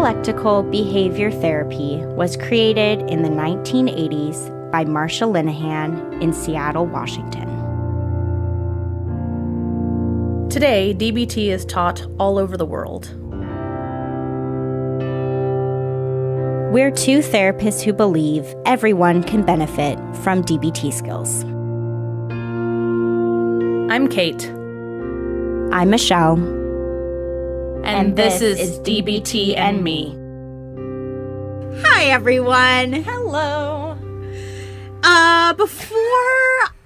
Dialectical behavior therapy was created in the 1980s by Marsha Linehan in Seattle, Washington. Today, DBT is taught all over the world. We're two therapists who believe everyone can benefit from DBT skills. I'm Kate. I'm Michelle. And this is DBT and Me. Hi, everyone. Hello. Before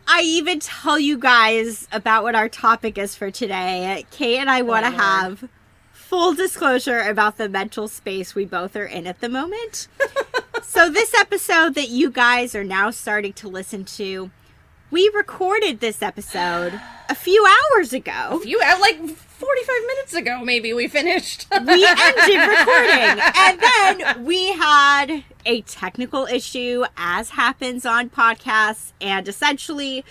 I even tell you guys about what our topic is for today, Kate and I want to have full disclosure about the mental space we both are in at the moment. So this episode that you guys are now starting to listen to, we recorded this episode a few hours ago. Like 45 minutes ago, maybe we finished. We ended recording, and then we had a technical issue, as happens on podcasts, and essentially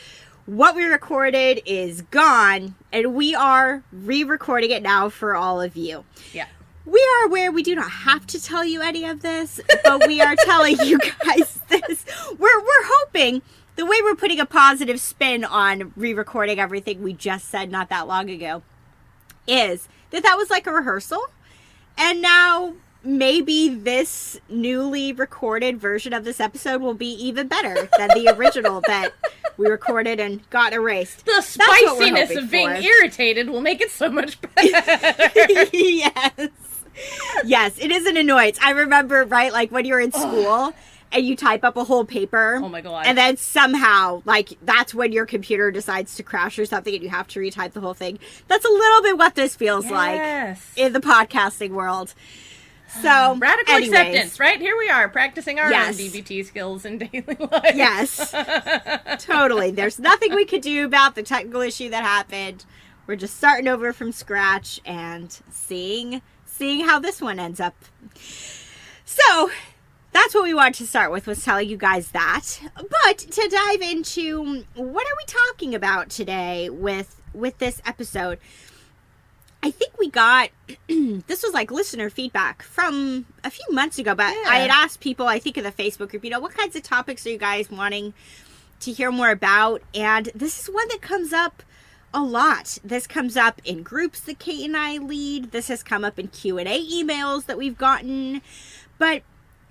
what we recorded is gone, and we are re-recording it now for all of you. Yeah. We are aware we do not have to tell you any of this, but we are telling you guys this. We're hoping, the way we're putting a positive spin on re-recording everything we just said not that long ago, is that was like a rehearsal, and now maybe this newly recorded version of this episode will be even better than the original that we recorded and got erased. The spiciness of being irritated will make it so much better. Yes, it is an annoyance. I remember, right, like when you're in school and you type up a whole paper. Oh my God. And then somehow, like, that's when your computer decides to crash or something and you have to retype the whole thing. That's a little bit what this feels like in the podcasting world. So, radical acceptance, right? Here we are, practicing our own DBT skills in daily life. Yes. Totally. There's nothing we could do about the technical issue that happened. We're just starting over from scratch and seeing how this one ends up. So, that's what we wanted to start with, was telling you guys that. But to dive into what are we talking about today with this episode, I think we got, this was like listener feedback from a few months ago, but I had asked people, I think in the Facebook group, what kinds of topics are you guys wanting to hear more about? And this is one that comes up a lot. This comes up in groups that Kate and I lead. This has come up in Q&A emails that we've gotten. But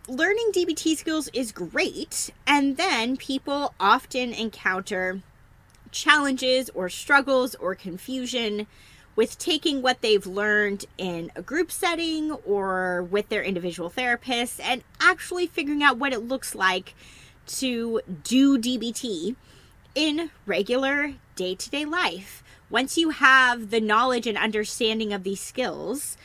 learning DBT skills is great, and then people often encounter challenges or struggles or confusion with taking what they've learned in a group setting or with their individual therapist and actually figuring out what it looks like to do DBT in regular day-to-day life. Once you have the knowledge and understanding of these skills,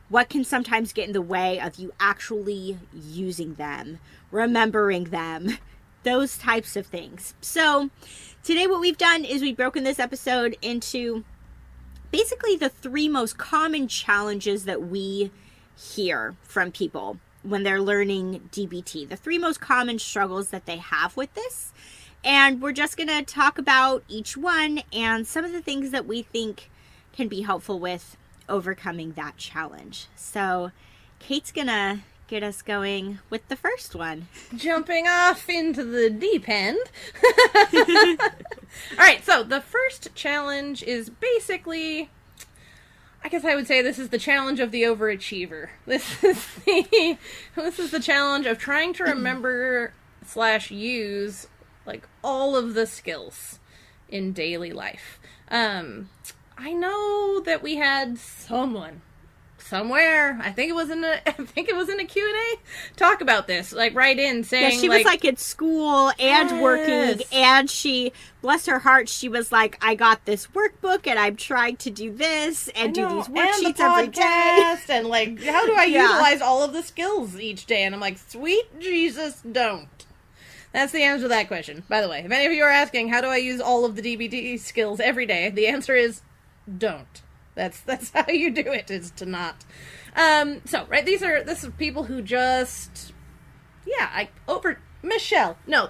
what can sometimes get in the way of you actually using them, remembering them, those types of things. So today what we've done is we've broken this episode into basically the 3 most common challenges that we hear from people when they're learning DBT. The 3 most common struggles that they have with this. And we're just going to talk about each one and some of the things that we think can be helpful with overcoming that challenge. So Kate's gonna get us going with the first one. Jumping off into the deep end. All right, so the first challenge is basically, I guess I would say this is the challenge of the overachiever. This is the challenge of trying to remember / use like all of the skills in daily life. I know that we had someone somewhere, I think it was in a Q&A, talk about this, like write in saying, she was like at school and working, and she, bless her heart, she was like, I got this workbook and I'm trying to do this and do these worksheets every day. And like, how do I utilize all of the skills each day? And I'm like, sweet Jesus, don't. That's the answer to that question. By the way, if any of you are asking, how do I use all of the DBT skills every day? The answer is don't. That's how you do it, is to not. So, right, this is people who just, Michelle, no,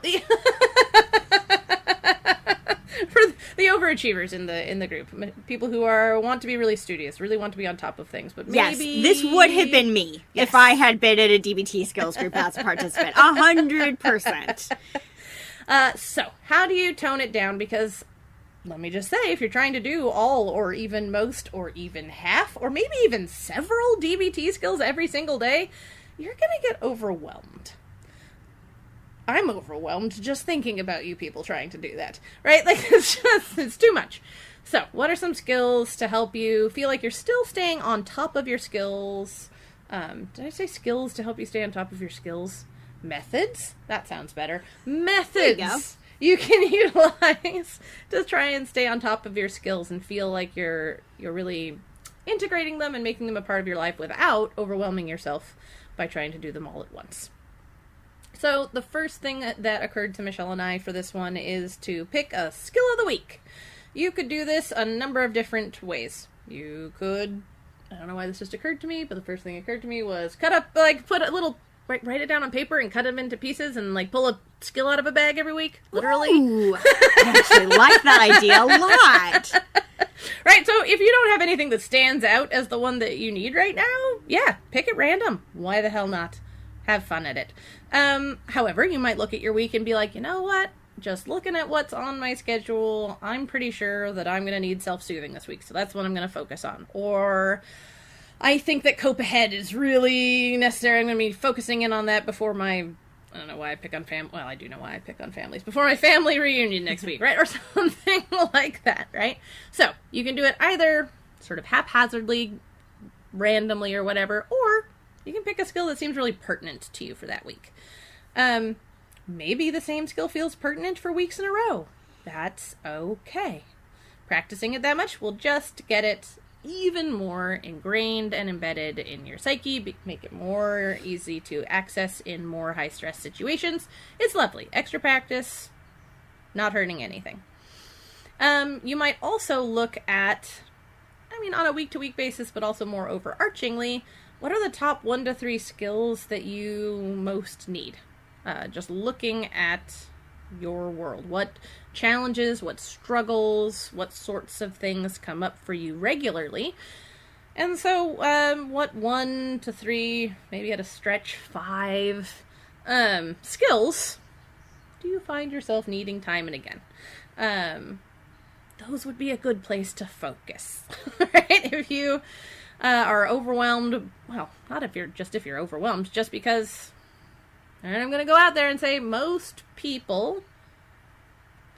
the overachievers in the group, people who want to be really studious, really want to be on top of things, but Yes, maybe this would have been me if I had been in a DBT skills group as a participant. 100%. So how do you tone it down? Because let me just say, if you're trying to do all or even most or even half or maybe even several DBT skills every single day, you're going to get overwhelmed. I'm overwhelmed just thinking about you people trying to do that, right? Like, it's too much. So what are some skills to help you feel like you're still staying on top of your skills? Did I say skills to help you stay on top of your skills? Methods? That sounds better. Methods you can utilize to try and stay on top of your skills and feel like you're really integrating them and making them a part of your life without overwhelming yourself by trying to do them all at once. So the first thing that occurred to Michelle and I for this one is to pick a skill of the week. You could do this a number of different ways. You could, I don't know why this just occurred to me, but the first thing that occurred to me was put a little, write it down on paper and cut them into pieces and pull a skill out of a bag every week, literally. Ooh, I actually like that idea a lot. Right, so if you don't have anything that stands out as the one that you need right now, yeah, pick it random. Why the hell not? Have fun at it. However, you might look at your week and be like, you know what? Just looking at what's on my schedule, I'm pretty sure that I'm going to need self-soothing this week, so that's what I'm going to focus on. Or I think that cope ahead is really necessary. I'm going to be focusing in on that before my, I don't know why I pick on well, I do know why I pick on families, before my family reunion next week, right? Or something like that, right? So you can do it either sort of haphazardly, randomly, or whatever, or you can pick a skill that seems really pertinent to you for that week. Maybe the same skill feels pertinent for weeks in a row. That's okay. Practicing it that much will just get it even more ingrained and embedded in your psyche, make it more easy to access in more high-stress situations. It's lovely. Extra practice, not hurting anything. You might also look at, on a week-to-week basis, but also more overarchingly, what are the top 1 to 3 skills that you most need? Just looking at your world. What challenges, what struggles, what sorts of things come up for you regularly. And so, what 1 to 3, maybe at a stretch 5, skills do you find yourself needing time and again? Those would be a good place to focus, right? If you are overwhelmed, well, not if you're overwhelmed, just because, and I'm going to go out there and say most people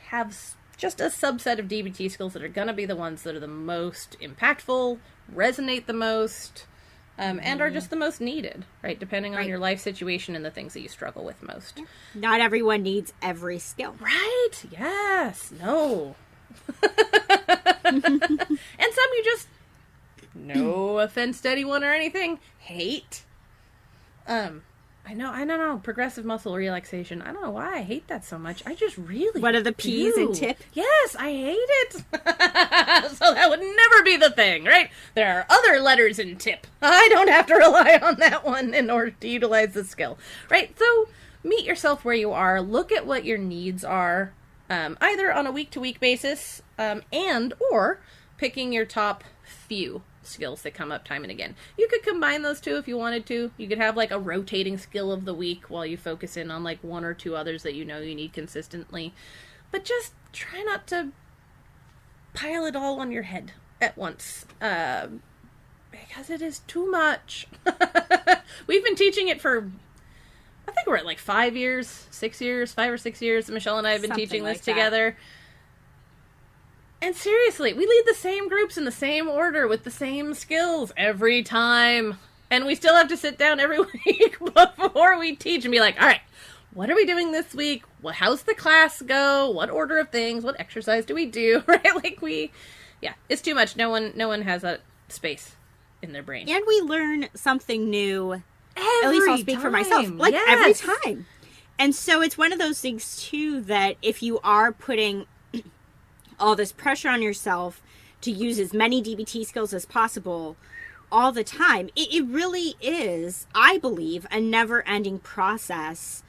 have just a subset of DBT skills that are going to be the ones that are the most impactful, resonate the most, and are just the most needed, right? Depending on your life situation and the things that you struggle with most. Not everyone needs every skill. Right? Yes. No. And some you just, no offense to anyone or anything, hate. I know, progressive muscle relaxation. I don't know why I hate that so much. I just really What are the P's in TIP? Yes, I hate it. So that would never be the thing, right? There are other letters in TIP. I don't have to rely on that one in order to utilize the skill, right? So meet yourself where you are. Look at what your needs are, either on a week-to-week basis and or picking your top few skills that come up time and again. You could combine those two if you wanted to. You could have a rotating skill of the week while you focus in on 1 or 2 others that you know you need consistently. But just try not to pile it all on your head at once. Because it is too much. We've been teaching it for, I think we're at 5 years, 6 years, 5 or 6 years. Michelle and I have been teaching this together. And seriously, we lead the same groups in the same order with the same skills every time. And we still have to sit down every week before we teach and be like, all right, what are we doing this week? How's the class go? What order of things? What exercise do we do? Right? It's too much. No one has that space in their brain. And we learn something new. Every At least I'll speak for myself. Yes. Every time. And so it's one of those things, too, that if you are putting all this pressure on yourself to use as many DBT skills as possible all the time, it really is, I believe, a never-ending process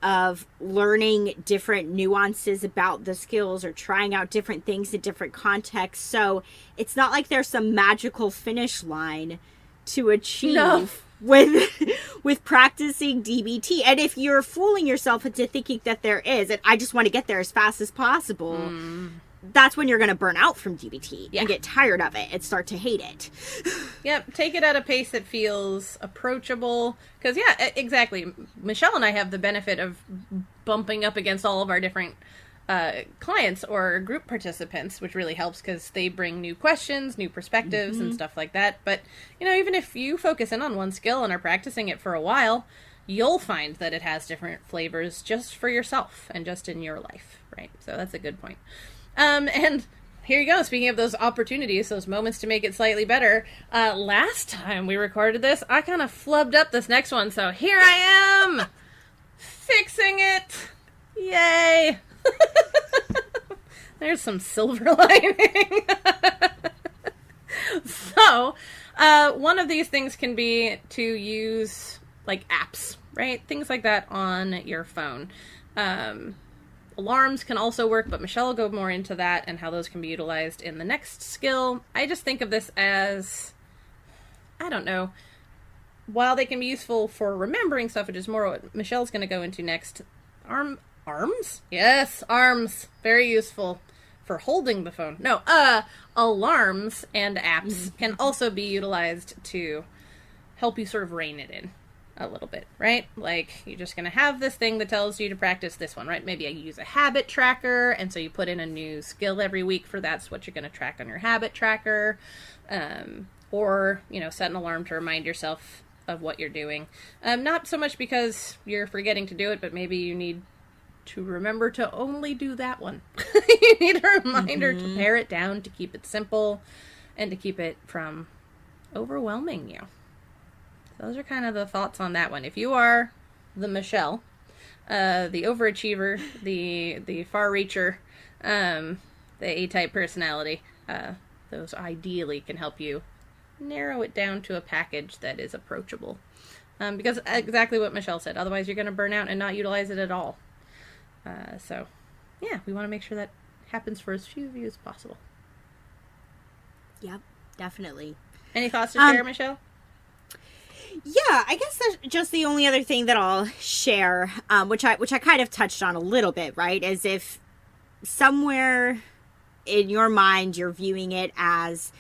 of learning different nuances about the skills or trying out different things in different contexts. So it's not like there's some magical finish line to achieve with practicing DBT. And if you're fooling yourself into thinking that there is, and I just want to get there as fast as possible, that's when you're going to burn out from DBT and get tired of it and start to hate it. Yep, take it at a pace that feels approachable. Because, yeah, exactly. Michelle and I have the benefit of bumping up against all of our different clients or group participants, which really helps because they bring new questions, new perspectives, and stuff like that. But, you know, even if you focus in on one skill and are practicing it for a while, you'll find that it has different flavors just for yourself and just in your life, right? So that's a good point. And here you go. Speaking of those opportunities, those moments to make it slightly better. Last time we recorded this, I kind of flubbed up this next one. So here I am fixing it. Yay. There's some silver lining. So, one of these things can be to use like apps, right? Things like that on your phone. Alarms can also work, but Michelle will go more into that and how those can be utilized in the next skill. I just think of this as, I don't know, while they can be useful for remembering stuff, which is more what Michelle's going to go into next. Arms? Yes, arms. Very useful for holding the phone. No, alarms and apps can also be utilized to help you sort of rein it in a little bit, right? Like, you're just going to have this thing that tells you to practice this one, right? Maybe I use a habit tracker, and so you put in a new skill every week for that's what you're going to track on your habit tracker. Or, you know, set an alarm to remind yourself of what you're doing. Not so much because you're forgetting to do it, but maybe you need to remember to only do that one. You need a reminder to pare it down, to keep it simple, and to keep it from overwhelming you. Those are kind of the thoughts on that one. If you are the Michelle, the overachiever, the far reacher, the A-type personality, those ideally can help you narrow it down to a package that is approachable. Because exactly what Michelle said, otherwise you're going to burn out and not utilize it at all. So, yeah, we want to make sure that happens for as few of you as possible. Yep, definitely. Any thoughts to share, Michelle? Yeah, I guess that's just the only other thing that I'll share, which I kind of touched on a little bit, right? Is if somewhere in your mind you're viewing it as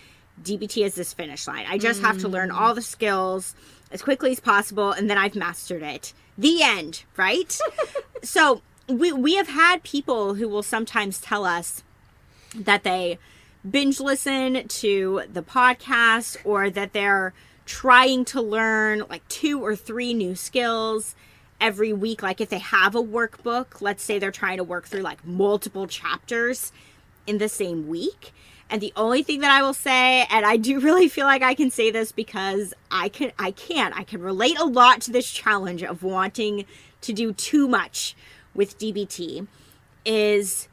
DBT as this finish line. I just have to learn all the skills as quickly as possible, and then I've mastered it. The end, right? So we have had people who will sometimes tell us that they binge listen to the podcast, or that they're trying to learn like 2 or 3 new skills every week. Like if they have a workbook, let's say they're trying to work through like multiple chapters in the same week. And the only thing that I will say, and I do really feel like I can say this because I can relate a lot to this challenge of wanting to do too much with DBT, is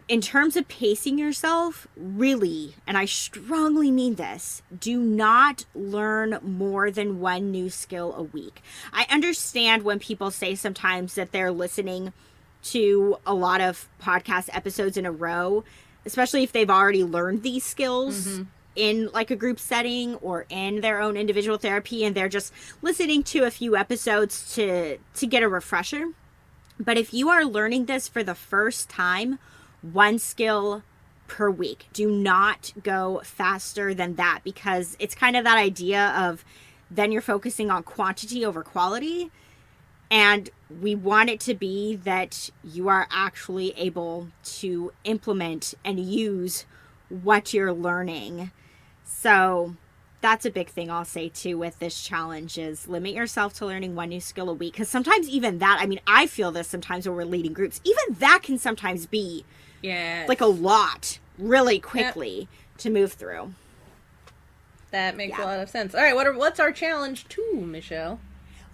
in terms of pacing yourself, really, and I strongly mean this, do not learn more than 1 new skill a week. I understand when people say sometimes that they're listening to a lot of podcast episodes in a row, especially if they've already learned these skills in like a group setting or in their own individual therapy, and they're just listening to a few episodes to get a refresher. But if you are learning this for the first time, 1 skill per week. Do not go faster than that, because it's kind of that idea of then you're focusing on quantity over quality. And we want it to be that you are actually able to implement and use what you're learning. So that's a big thing I'll say too with this challenge, is limit yourself to learning 1 new skill a week. Because sometimes even that, I mean, I feel this sometimes when we're leading groups, even that can sometimes be like a lot really quickly to move through. That makes a lot of sense. All right, what's our challenge 2, Michelle?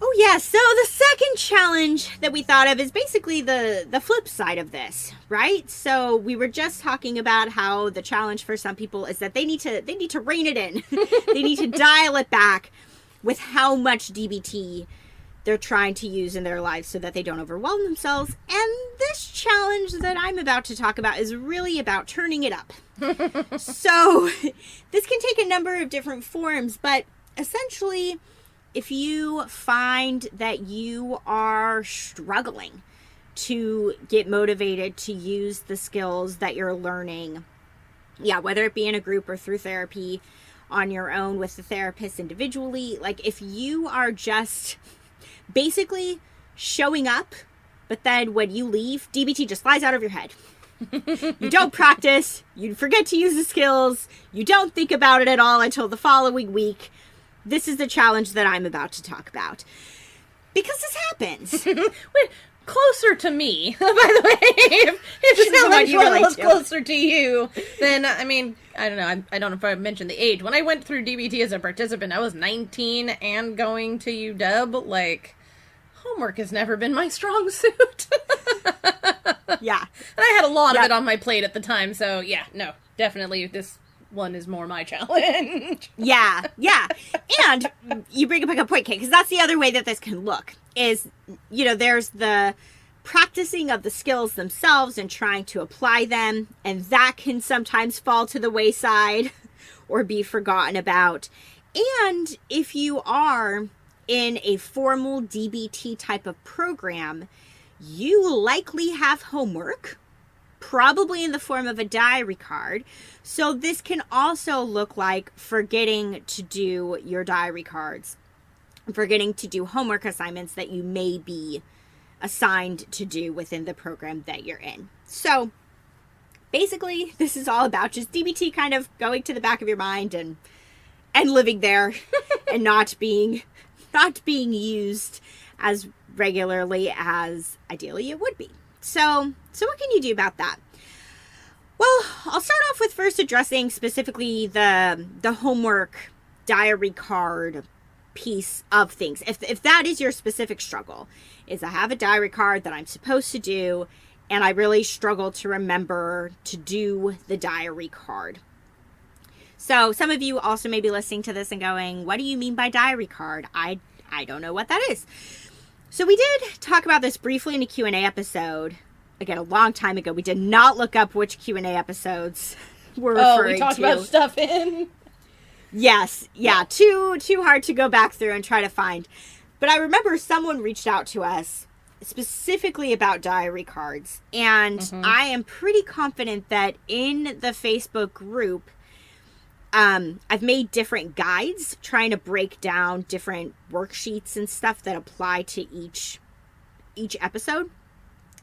Oh, yeah. So the second challenge that we thought of is basically the flip side of this, right? So we were just talking about how the challenge for some people is that they need to rein it in. They need to dial it back with how much DBT they're trying to use in their lives so that they don't overwhelm themselves. And this challenge that I'm about to talk about is really about turning it up. So this can take a number of different forms, but essentially, if you find that you are struggling to get motivated to use the skills that you're learning, whether it be in a group or through therapy, on your own with the therapist individually, like if you are just basically showing up, but then when you leave, DBT just flies out of your head. You don't practice, you forget to use the skills, you don't think about it at all until the following week. This is the challenge that I'm about to talk about. Because this happens. Wait, closer to me, by the way. If the challenge was closer to you, then, I mean, I don't know. I don't know if I mentioned the age. When I went through DBT as a participant, I was 19 and going to UW. Like, homework has never been my strong suit. Yeah. And I had a lot of it on my plate at the time, so yeah, no, definitely this one is more my challenge. Yeah. And you bring up a good point, Kate, because that's the other way that this can look is, there's the practicing of the skills themselves and trying to apply them, and that can sometimes fall to the wayside or be forgotten about. And if you are in a formal DBT type of program, you likely have homework, probably in the form of a diary card. So this can also look like forgetting to do your diary cards, forgetting to do homework assignments that you may be assigned to do within the program that you're in. So basically, this is all about just DBT kind of going to the back of your mind and living there and not being used as regularly as ideally it would be. So what can you do about that? Well, I'll start off with first addressing specifically the homework diary card piece of things. If that is your specific struggle, is I have a diary card that I'm supposed to do, and I really struggle to remember to do the diary card. So some of you also may be listening to this and going, what do you mean by diary card? I don't know what that is. So we did talk about this briefly in a Q&A episode, again, a long time ago. We did not look up which Q&A episodes we're referring to. We talked about stuff in. Yes, yeah, too hard to go back through and try to find. But I remember someone reached out to us specifically about diary cards, and I am pretty confident that in the Facebook group, I've made different guides trying to break down different worksheets and stuff that apply to each episode,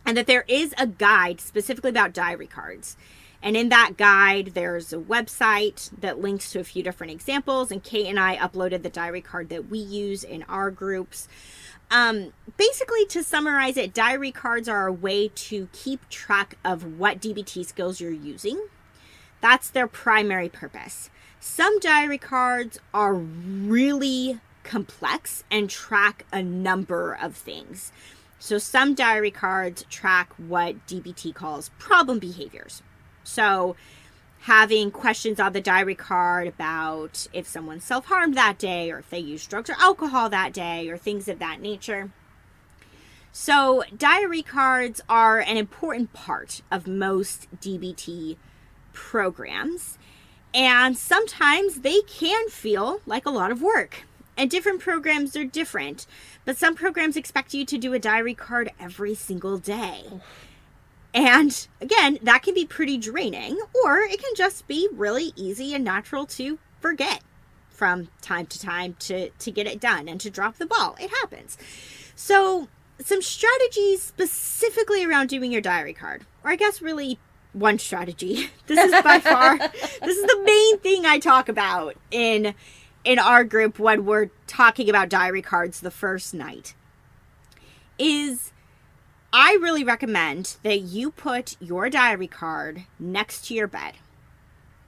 and that there is a guide specifically about diary cards. And in that guide, there's a website that links to a few different examples, and Kate and I uploaded the diary card that we use in our groups. Basically, to summarize it, diary cards are a way to keep track of what DBT skills you're using. That's their primary purpose. Some diary cards are really complex and track a number of things. So some diary cards track what DBT calls problem behaviors. So having questions on the diary card about if someone self-harmed that day, or if they used drugs or alcohol that day, or things of that nature. So diary cards are an important part of most DBT programs. And sometimes they can feel like a lot of work. And different programs are different. But some programs expect you to do a diary card every single day. And again, that can be pretty draining, or it can just be really easy and natural to forget from time to time to get it done and to drop the ball. It happens. So some strategies specifically around doing your diary card, or I guess really one strategy. This is by far, this is the main thing I talk about in our group when we're talking about diary cards the first night, is I really recommend that you put your diary card next to your bed.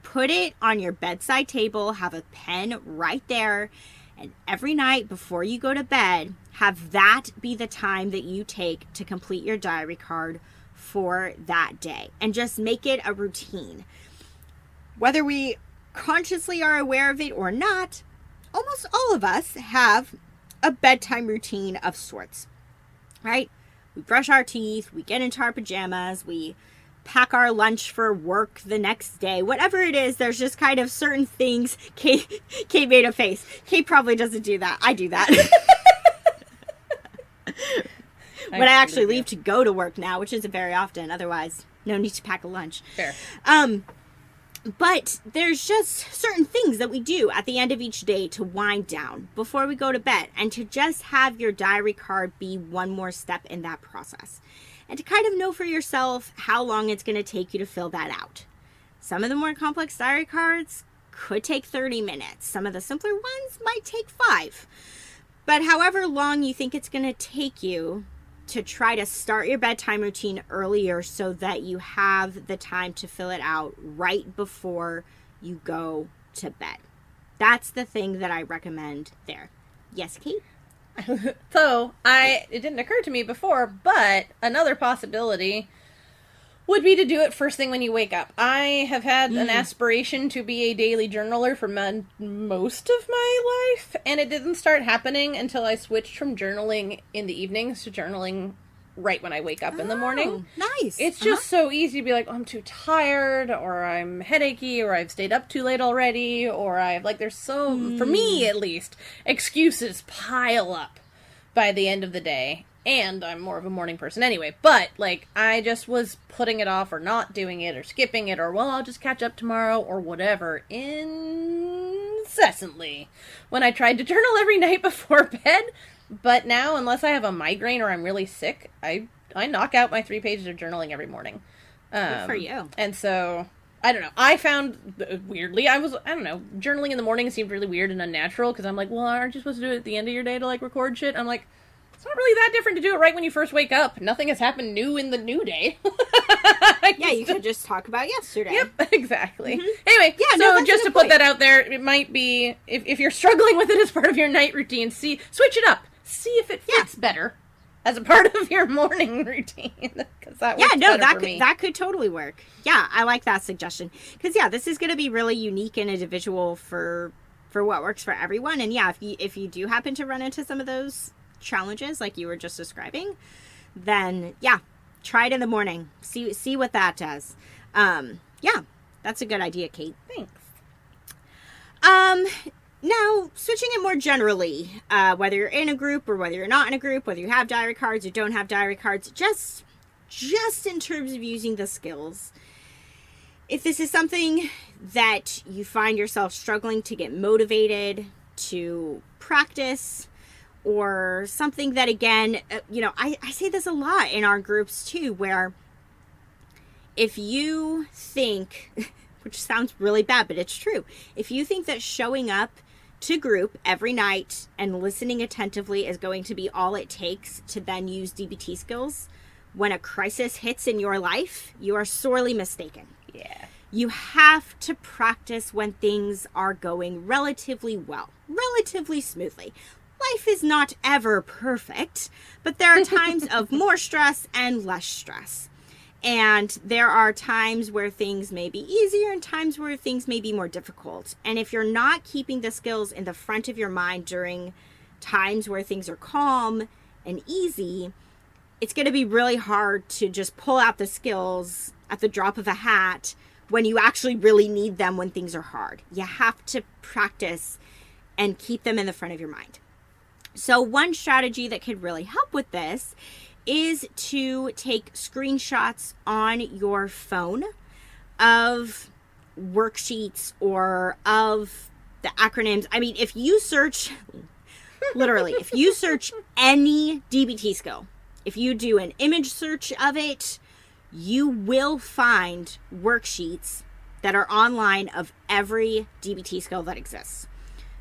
Put it on your bedside table, have a pen right there, and every night before you go to bed, have that be the time that you take to complete your diary card for that day, and just make it a routine. Whether we consciously are aware of it or not, almost all of us have a bedtime routine of sorts, right? We brush our teeth, we get into our pajamas, we pack our lunch for work the next day. Whatever it is, there's just kind of certain things. Kate made a face. Kate probably doesn't do that. I do that. When I actually leave to go to work now, which isn't very often. Otherwise, no need to pack a lunch. Fair. But there's just certain things that we do at the end of each day to wind down before we go to bed, and to just have your diary card be one more step in that process, and to kind of know for yourself how long it's going to take you to fill that out. Some of the more complex diary cards could take 30 minutes. Some of the simpler ones might take 5. But however long you think it's going to take you to try to start your bedtime routine earlier so that you have the time to fill it out right before you go to bed. That's the thing that I recommend there. Yes, Kate? So, it didn't occur to me before, but another possibility would be to do it first thing when you wake up. I have had an aspiration to be a daily journaler for most of my life, and it didn't start happening until I switched from journaling in the evenings to journaling right when I wake up in the morning. Nice. It's just so easy to be like, oh, I'm too tired, or I'm headachy, or I've stayed up too late already, or there's so, for me at least, excuses pile up by the end of the day. And I'm more of a morning person anyway. But, I just was putting it off or not doing it or skipping it or, well, I'll just catch up tomorrow or whatever incessantly when I tried to journal every night before bed. But now, unless I have a migraine or I'm really sick, I knock out my 3 pages of journaling every morning. Good for you. And so, I don't know. I found, weirdly, journaling in the morning seemed really weird and unnatural because I'm like, well, aren't you supposed to do it at the end of your day to, record shit? I'm like, it's not really that different to do it right when you first wake up. Nothing has happened new in the new day. Yeah, you could just talk about yesterday. Yep, exactly. Mm-hmm. Anyway, just to put that out there, it might be, if you're struggling with it as part of your night routine, switch it up. See if it fits better as a part of your morning routine. Because that works better for me. That could totally work. Yeah, I like that suggestion. Because, this is going to be really unique and individual for what works for everyone. And, if you do happen to run into some of those challenges like you were just describing, then try it in the morning, see what that does. That's a good idea, Kate. Thanks. Now switching it more generally, whether you're in a group or whether you're not in a group, whether you have diary cards or don't have diary cards, just in terms of using the skills, if this is something that you find yourself struggling to get motivated to practice, or something that, again, I say this a lot in our groups too, where if you think, which sounds really bad, but it's true, if you think that showing up to group every night and listening attentively is going to be all it takes to then use DBT skills when a crisis hits in your life, you are sorely mistaken. Yeah. You have to practice when things are going relatively well, relatively smoothly. Life is not ever perfect, but there are times of more stress and less stress. And there are times where things may be easier and times where things may be more difficult. And if you're not keeping the skills in the front of your mind during times where things are calm and easy, it's going to be really hard to just pull out the skills at the drop of a hat when you actually really need them when things are hard. You have to practice and keep them in the front of your mind. So one strategy that could really help with this is to take screenshots on your phone of worksheets or of the acronyms. I mean, if you search, literally, if you search any DBT skill, if you do an image search of it, you will find worksheets that are online of every DBT skill that exists.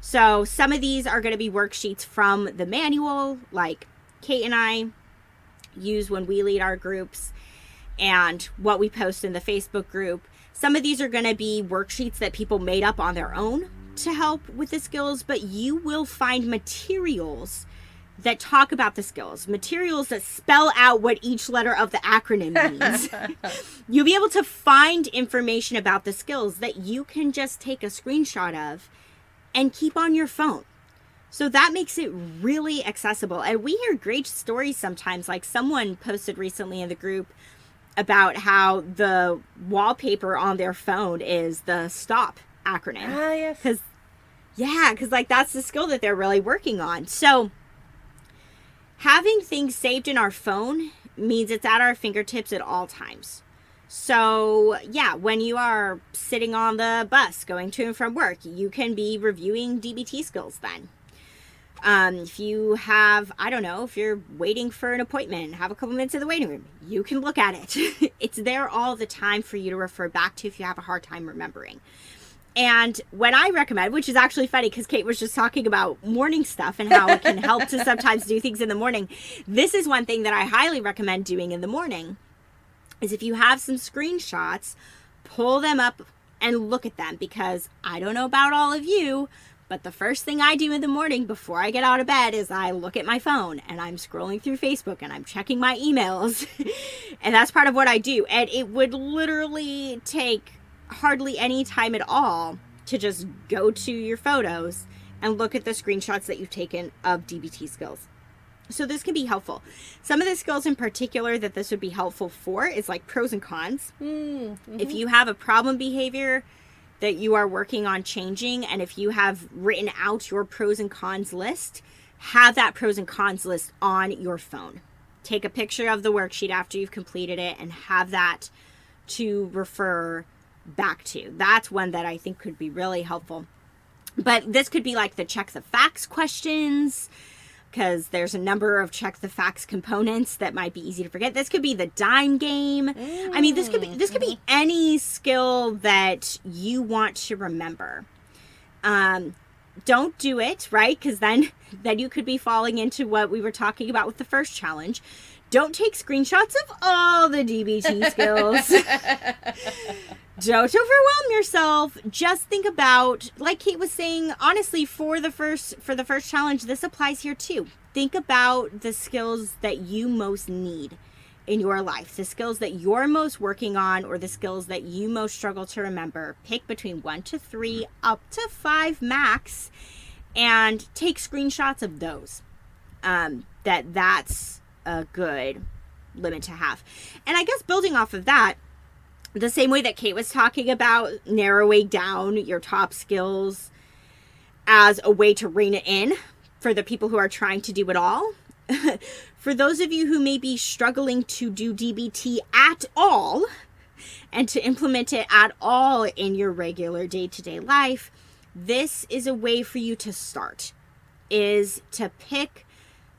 So some of these are going to be worksheets from the manual, like Kate and I use when we lead our groups, and what we post in the Facebook group. Some of these are going to be worksheets that people made up on their own to help with the skills, but you will find materials that talk about the skills, materials that spell out what each letter of the acronym means. You'll be able to find information about the skills that you can just take a screenshot of and keep on your phone. So that makes it really accessible. And we hear great stories sometimes. Like someone posted recently in the group about how the wallpaper on their phone is the STOP acronym. Ah, yes. Because like that's the skill that they're really working on. So having things saved in our phone means it's at our fingertips at all times. So yeah, when you are sitting on the bus going to and from work, you can be reviewing DBT skills then. If you have, I don't know, if you're waiting for an appointment, have a couple minutes in the waiting room, you can look at it. It's there all the time for you to refer back to if you have a hard time remembering. And when I recommend, which is actually funny because Kate was just talking about morning stuff and how it can help to sometimes do things in the morning. This is one thing that I highly recommend doing in the morning is if you have some screenshots, pull them up and look at them, because I don't know about all of you, but the first thing I do in the morning before I get out of bed is I look at my phone and I'm scrolling through Facebook and I'm checking my emails. And that's part of what I do. And it would literally take hardly any time at all to just go to your photos and look at the screenshots that you've taken of DBT skills. So this can be helpful. Some of the skills in particular that this would be helpful for is like pros and cons. Mm-hmm. If you have a problem behavior that you are working on changing, and if you have written out your pros and cons list, have that pros and cons list on your phone. Take a picture of the worksheet after you've completed it and have that to refer back to. That's one that I think could be really helpful. But this could be like the check the facts questions, because there's a number of check the facts components that might be easy to forget. This could be the dime game. I mean, this could be any skill that you want to remember. Don't do it, right? Because then you could be falling into what we were talking about with the first challenge. Don't take screenshots of all the DBT skills. Don't overwhelm yourself. Just think about, like Kate was saying, honestly, for the first challenge, this applies here too. Think about the skills that you most need in your life, the skills that you're most working on, or the skills that you most struggle to remember. Pick between 1 to 3, up to 5 max, and take screenshots of those. That's a good limit to have. And I guess building off of that, the same way that Kate was talking about narrowing down your top skills as a way to rein it in for the people who are trying to do it all. For those of you who may be struggling to do DBT at all and to implement it at all in your regular day-to-day life, this is a way for you to start, is to pick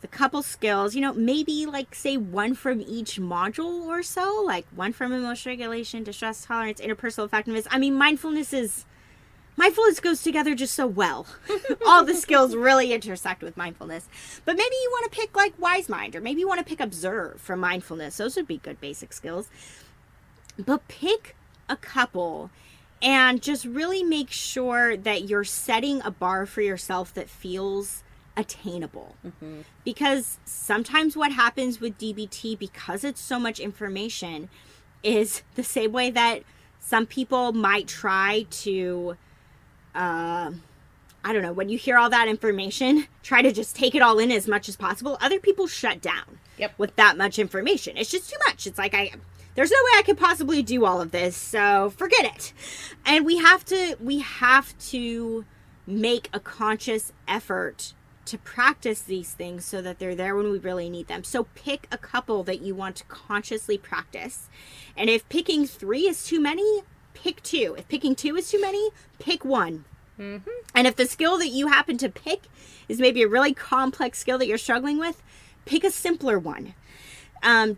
the couple skills, maybe like say one from each module or so, like one from emotional regulation, distress tolerance, interpersonal effectiveness. I mean, mindfulness goes together just so well. All the skills really intersect with mindfulness. But maybe you want to pick like wise mind, or maybe you want to pick observe from mindfulness. Those would be good basic skills. But pick a couple and just really make sure that you're setting a bar for yourself that feels attainable. Mm-hmm. Because sometimes what happens with DBT, because it's so much information, is the same way that some people might try to when you hear all that information, try to just take it all in as much as possible. Other people shut down with that much information. It's just too much. It's like, there's no way I could possibly do all of this, so forget it. And we have to make a conscious effort to practice these things so that they're there when we really need them. So pick a couple that you want to consciously practice. And if picking 3 is too many, pick 2. If picking 2 is too many, pick 1. Mm-hmm. And if the skill that you happen to pick is maybe a really complex skill that you're struggling with, pick a simpler one.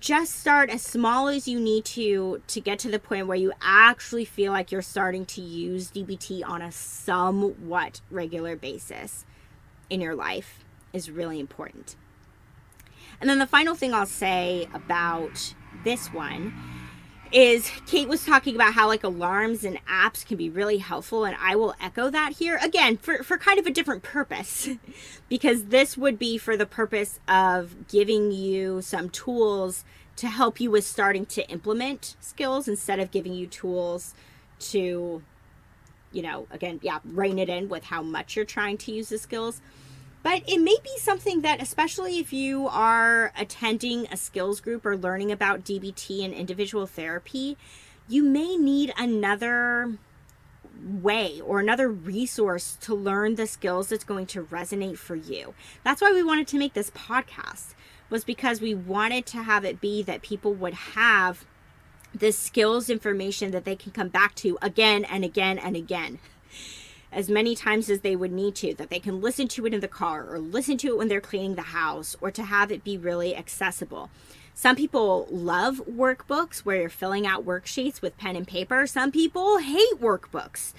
Just start as small as you need to get to the point where you actually feel like you're starting to use DBT on a somewhat regular basis in your life is really important. And then the final thing I'll say about this one is Kate was talking about how like alarms and apps can be really helpful, and I will echo that here again for kind of a different purpose, because this would be for the purpose of giving you some tools to help you with starting to implement skills, instead of giving you tools to rein it in with how much you're trying to use the skills. But it may be something that, especially if you are attending a skills group or learning about DBT and individual therapy, you may need another way or another resource to learn the skills that's going to resonate for you. That's why we wanted to make this podcast, was because we wanted to have it be that people would have this skills information that they can come back to again and again and again, as many times as they would need to, that they can listen to it in the car or listen to it when they're cleaning the house, or to have it be really accessible. Some people love workbooks where you're filling out worksheets with pen and paper. Some people hate workbooks.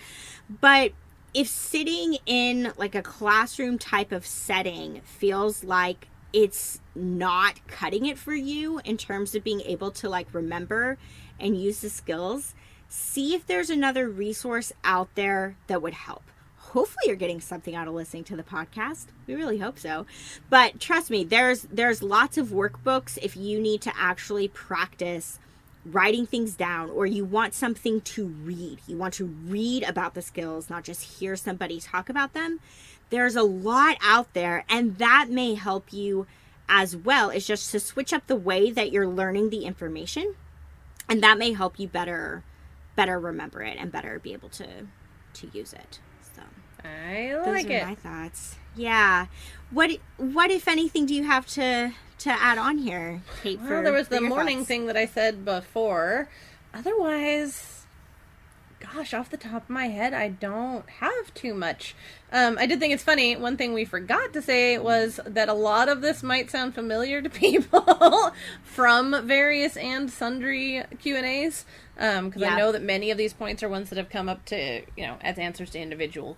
But if sitting in like a classroom type of setting feels like it's not cutting it for you in terms of being able to like remember and use the skills, see if there's another resource out there that would help. Hopefully you're getting something out of listening to the podcast. We really hope so. But trust me, there's lots of workbooks if you need to actually practice writing things down, or you want something to read. You want to read about the skills, not just hear somebody talk about them. There's a lot out there, and that may help you as well. It's just to switch up the way that you're learning the information, and that may help you better remember it and better be able to use it. So I like those are it. my thoughts. Yeah. What if anything do you have to add on here, Kate? Well, there was the your morning thoughts? thing that I said before. Otherwise, gosh, off the top of my head, I don't have too much. I did think it's funny. One thing we forgot to say was that a lot of this might sound familiar to people from various and sundry Q&As. Because I know that many of these points are ones that have come up to, as answers to individual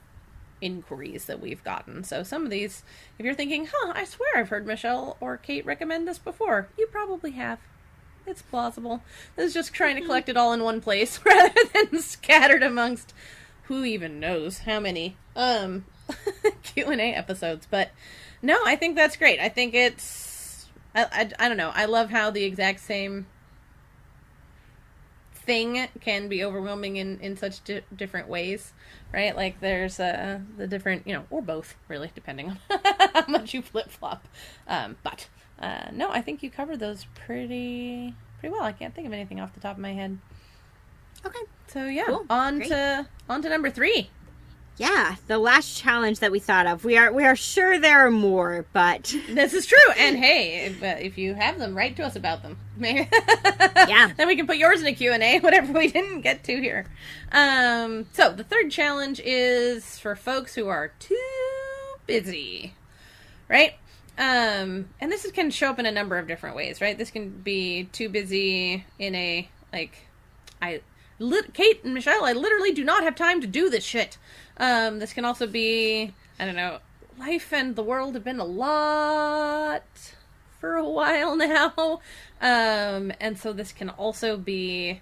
inquiries that we've gotten. So some of these, if you're thinking, I swear I've heard Michelle or Kate recommend this before, you probably have. It's plausible. This is just trying to collect it all in one place rather than scattered amongst who even knows how many Q&A episodes. But no, I think that's great. I think it's, I don't know. I love how the exact same thing can be overwhelming in such different ways, right? Like there's the different, or both, really, depending on how much you flip-flop. But no, I think you covered those pretty well. I can't think of anything off the top of my head. Okay. So yeah, Cool. on Great. to number 3. Yeah, the last challenge that we thought of. We are sure there are more, but This is true. And hey, if you have them, write to us about them. Yeah. Then we can put yours in a Q&A, whatever we didn't get to here. So the third challenge is for folks who are too busy, right? And this can show up in a number of different ways, right? This can be too busy in a, Kate and Michelle, I literally do not have time to do this shit. This can also be, I don't know, life and the world have been a lot for a while now. And so this can also be,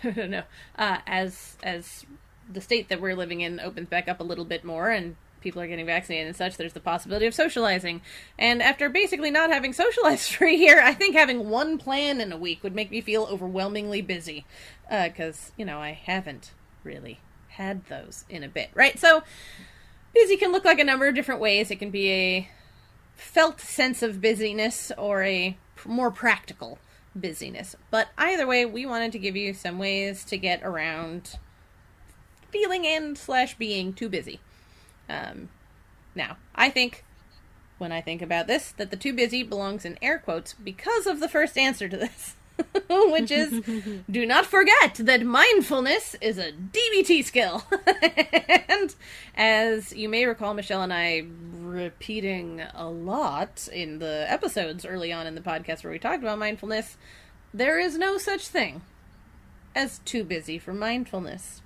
I don't know, as the state that we're living in opens back up a little bit more and people are getting vaccinated and such, there's the possibility of socializing. And after basically not having socialized for a year, I think having one plan in a week would make me feel overwhelmingly busy. Because, I haven't really had those in a bit, right? So busy can look like a number of different ways. It can be a felt sense of busyness or a more practical busyness. But either way, we wanted to give you some ways to get around feeling and / being too busy. Now, I think, when I think about this, that the too busy belongs in air quotes because of the first answer to this. Which is, do not forget that mindfulness is a DBT skill. And as you may recall, Michelle and I repeating a lot in the episodes early on in the podcast where we talked about mindfulness, there is no such thing as too busy for mindfulness.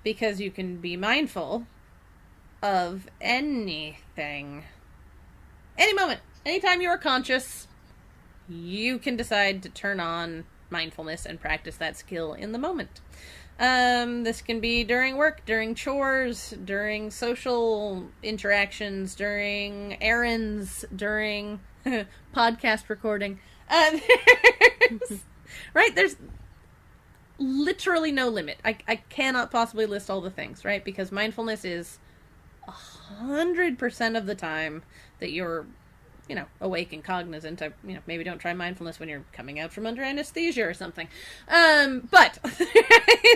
Because you can be mindful of anything. Any moment. Anytime you are conscious, you can decide to turn on mindfulness and practice that skill in the moment. This can be during work, during chores, during social interactions, during errands, during podcast recording. There's literally no limit. I cannot possibly list all the things, right? Because mindfulness is 100% of the time that you're, awake and cognizant. Maybe don't try mindfulness when you're coming out from under anesthesia or something. But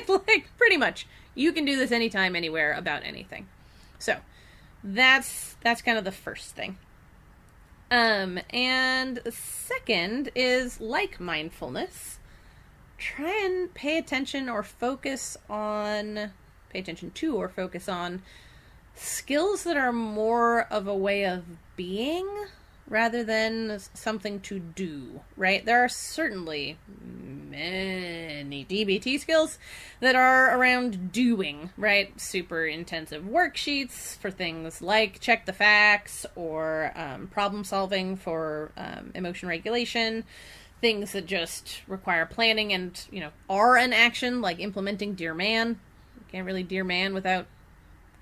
like pretty much you can do this anytime, anywhere, about anything. So that's kind of the first thing. And second is, like mindfulness, try and pay attention to or focus on skills that are more of a way of being rather than something to do, right? There are certainly many DBT skills that are around doing, right? Super intensive worksheets for things like check the facts or problem solving for emotion regulation, things that just require planning and, are an action, like implementing Dear Man. You can't really Dear Man without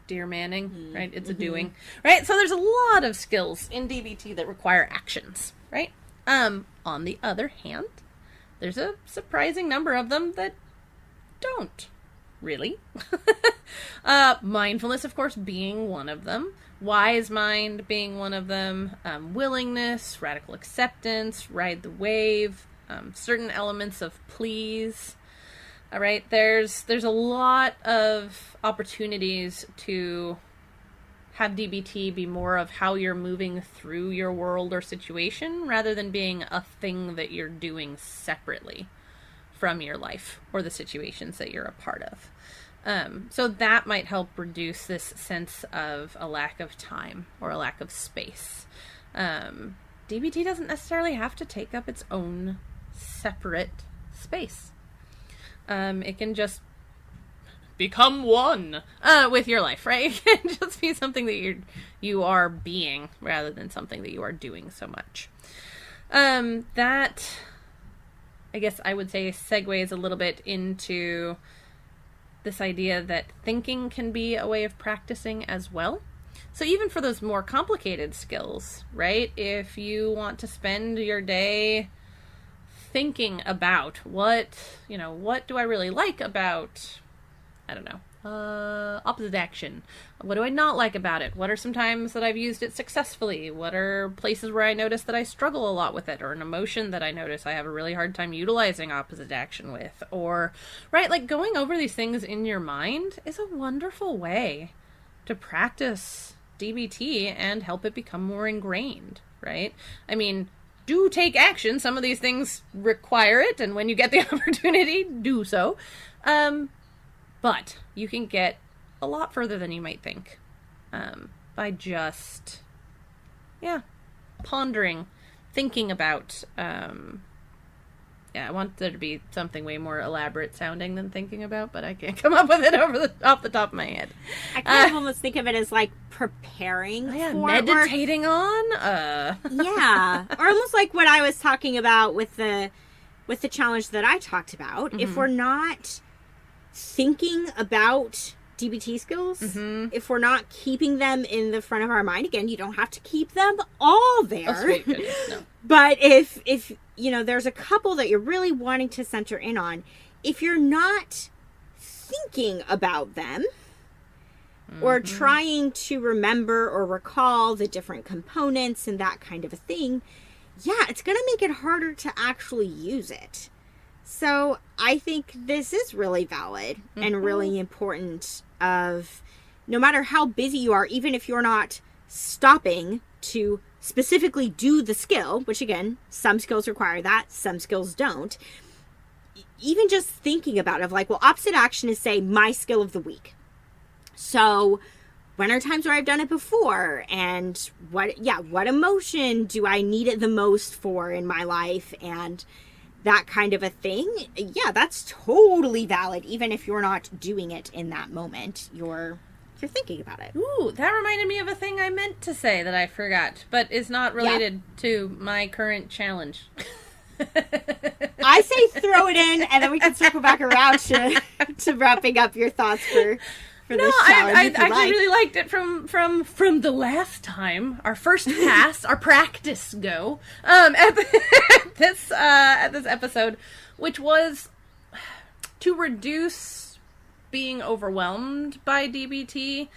Dear Manning, right? It's a doing, right? So there's a lot of skills in DBT that require actions, right? On the other hand, there's a surprising number of them that don't really. Mindfulness, of course, being one of them. Wise mind being one of them. Willingness, radical acceptance, ride the wave, certain elements of please. All right, there's a lot of opportunities to have DBT be more of how you're moving through your world or situation rather than being a thing that you're doing separately from your life or the situations that you're a part of. So that might help reduce this sense of a lack of time or a lack of space. DBT doesn't necessarily have to take up its own separate space. It can just become one with your life, right? It can just be something that you are being rather than something that you are doing so much. That, I guess I would say, segues a little bit into this idea that thinking can be a way of practicing as well. So even for those more complicated skills, right? If you want to spend your day thinking about what do I really like about, I don't know, opposite action. What do I not like about it? What are some times that I've used it successfully? What are places where I notice that I struggle a lot with it, or an emotion that I notice I have a really hard time utilizing opposite action with? Or, right, like going over these things in your mind is a wonderful way to practice DBT and help it become more ingrained, right? I mean, do take action. Some of these things require it, and when you get the opportunity, do so. But you can get a lot further than you might think by just, pondering, thinking about. I want there to be something way more elaborate sounding than thinking about, but I can't come up with it off the top of my head. I kind of almost think of it as like preparing for meditating on. Yeah, or almost like what I was talking about with the challenge that I talked about. Mm-hmm. If we're not thinking about DBT skills, if we're not keeping them in the front of our mind, again, you don't have to keep them all there. Oh, sweet goodness, no. But if there's a couple that you're really wanting to center in on, if you're not thinking about them or trying to remember or recall the different components and that kind of a thing, it's going to make it harder to actually use it. So I think this is really valid and really important of no matter how busy you are, even if you're not stopping to specifically do the skill, which again, some skills require that, some skills don't. Even just thinking about it, of like, well, opposite action is, say, my skill of the week. So when are times where I've done it before? And what emotion do I need it the most for in my life? And that kind of a thing. Yeah, that's totally valid. Even if you're not doing it in that moment, you're thinking about it. Ooh, that reminded me of a thing I meant to say that I forgot, but is not related to my current challenge. I say throw it in, and then we can circle back around to wrapping up your thoughts for this challenge. I actually really liked it from the last time, our first pass, our practice go at this episode, which was to reduce being overwhelmed by DBT,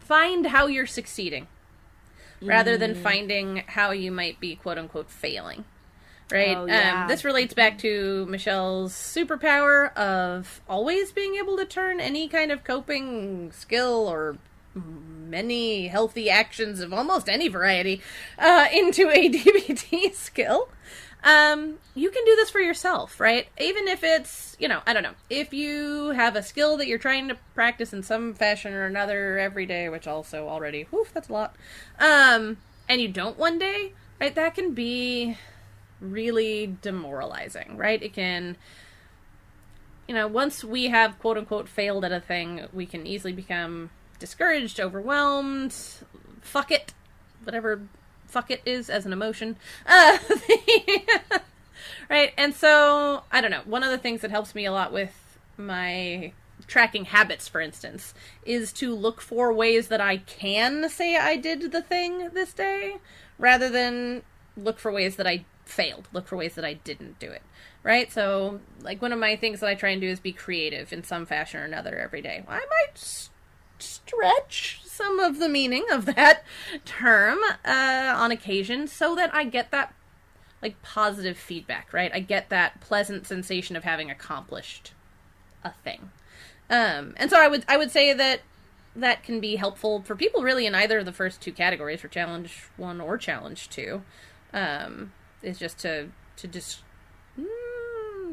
find how you're succeeding rather than finding how you might be quote unquote failing. Right? Oh, yeah. This relates back to Michelle's superpower of always being able to turn any kind of coping skill or many healthy actions of almost any variety into a DBT skill. You can do this for yourself, right? Even if it's, I don't know, if you have a skill that you're trying to practice in some fashion or another every day, which also already, that's a lot, and you don't one day, right, that can be really demoralizing, right? It can, once we have quote unquote failed at a thing, we can easily become discouraged, overwhelmed, fuck it, whatever fuck it is as an emotion. Right? And so, I don't know, one of the things that helps me a lot with my tracking habits, for instance, is to look for ways that I can say I did the thing this day, rather than look for ways that I failed, look for ways that I didn't do it, right? So, like, one of my things that I try and do is be creative in some fashion or another every day. I might stretch some of the meaning of that term on occasion so that I get that, like, positive feedback, right? I get that pleasant sensation of having accomplished a thing. And so I would say that can be helpful for people really in either of the first two categories, for challenge 1 or challenge 2. Is just to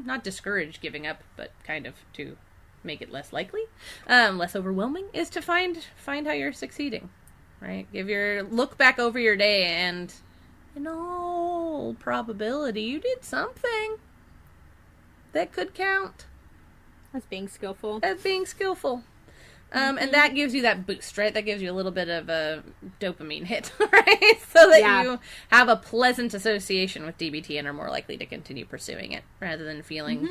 not discourage giving up, but kind of to make it less likely, less overwhelming, is to find how you're succeeding, right? Look back over your day, and in all probability, you did something that could count As being skillful. And that gives you that boost, right? That gives you a little bit of a dopamine hit, right? So that you have a pleasant association with DBT and are more likely to continue pursuing it rather than feeling,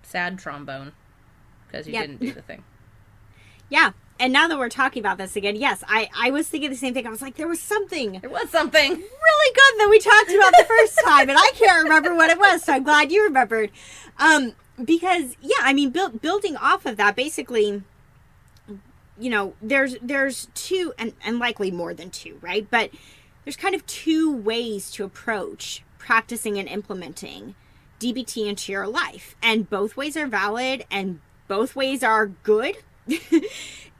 sad trombone because you didn't do the thing. Yeah. And now that we're talking about this again, yes, I was thinking the same thing. I was like, there was something really good that we talked about the first time, and I can't remember what it was, so I'm glad you remembered. Because, building off of that, basically, there's two, and likely more than two, right? But there's kind of two ways to approach practicing and implementing DBT into your life. And both ways are valid, and both ways are good.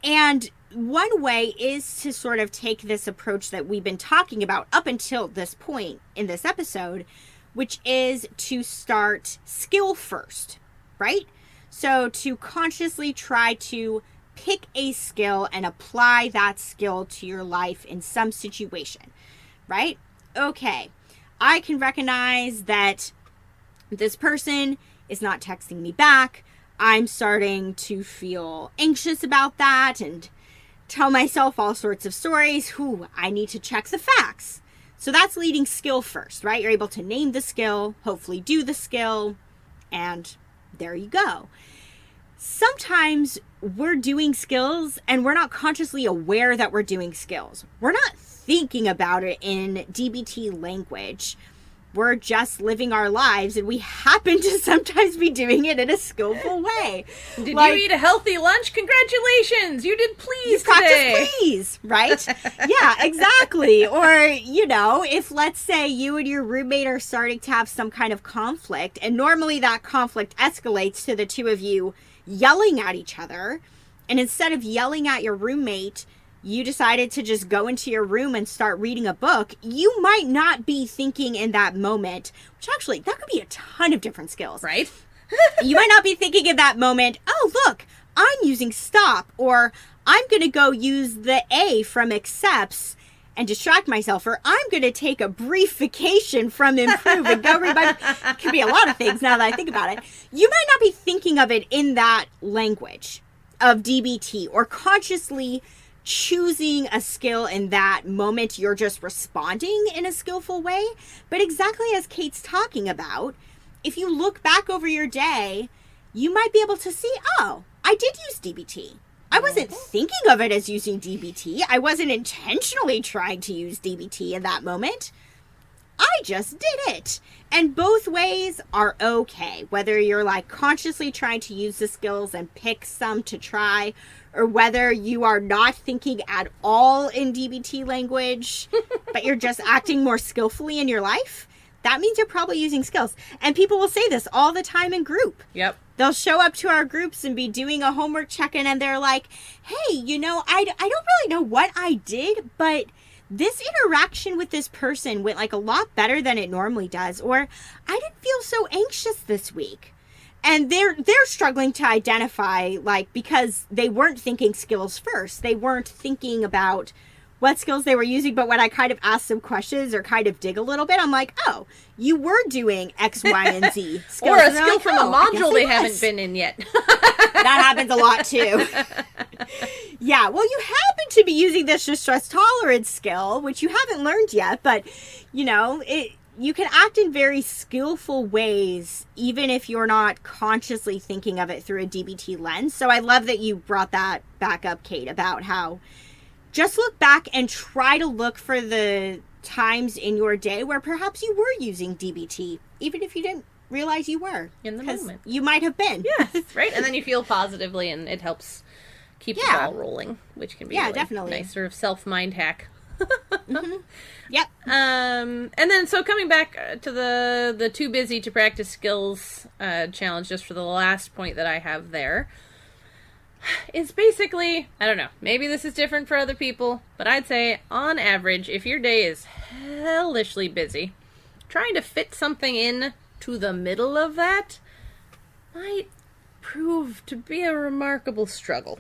And one way is to sort of take this approach that we've been talking about up until this point in this episode, which is to start skill first, right? So to consciously try to pick a skill and apply that skill to your life in some situation, right? Okay, I can recognize that this person is not texting me back. I'm starting to feel anxious about that and tell myself all sorts of stories. I need to check the facts. So that's leading skill first, right? You're able to name the skill, hopefully do the skill, and there you go. Sometimes we're doing skills and we're not consciously aware that we're doing skills. We're not thinking about it in DBT language. We're just living our lives, and we happen to sometimes be doing it in a skillful way. Did you eat a healthy lunch? Congratulations! You did please today. Practice please, right? Yeah, exactly. Or, if let's say you and your roommate are starting to have some kind of conflict, and normally that conflict escalates to the two of you yelling at each other, and instead of yelling at your roommate, you decided to just go into your room and start reading a book, you might not be thinking in that moment, which actually, that could be a ton of different skills. Right? You might not be thinking in that moment, oh, look, I'm using stop, or I'm going to go use the A from accepts and distract myself, or I'm going to take a brief vacation from improve and go read my book. It could be a lot of things now that I think about it. You might not be thinking of it in that language of DBT or consciously choosing a skill in that moment. You're just responding in a skillful way. But exactly as Kate's talking about, if you look back over your day, you might be able to see, oh, I did use DBT. I wasn't thinking of it as using DBT. I wasn't intentionally trying to use DBT in that moment. I just did it. And both ways are okay. Whether you're like consciously trying to use the skills and pick some to try, or whether you are not thinking at all in DBT language, but you're just acting more skillfully in your life, that means you're probably using skills. And people will say this all the time in group. Yep. They'll show up to our groups and be doing a homework check-in, and they're like, hey, you know, I don't really know what I did, but this interaction with this person went like a lot better than it normally does, or I didn't feel so anxious this week. And they're struggling to identify, like, because they weren't thinking skills first. They weren't thinking about what skills they were using, but when I kind of asked them questions or kind of dig a little bit, I'm like, oh, you were doing X, Y, and Z skills. Or a and skill like, from oh, a module they haven't been in yet. That happens a lot too. Yeah, well, you happen to be using this stress tolerance skill, which you haven't learned yet, but, you know, you can act in very skillful ways, even if you're not consciously thinking of it through a DBT lens. So I love that you brought that back up, Kate, about how just look back and try to look for the times in your day where perhaps you were using DBT, even if you didn't realize you were. In the moment. You might have been. Yes, right? And then you feel positively, and it helps keep the ball rolling, which can be really definitely nice sort of self-mind hack. Mm-hmm. Yep. And then, so coming back to the too busy to practice skills challenge, just for the last point that I have there, is basically, I don't know, maybe this is different for other people, but I'd say on average, if your day is hellishly busy, trying to fit something in to the middle of that might prove to be a remarkable struggle.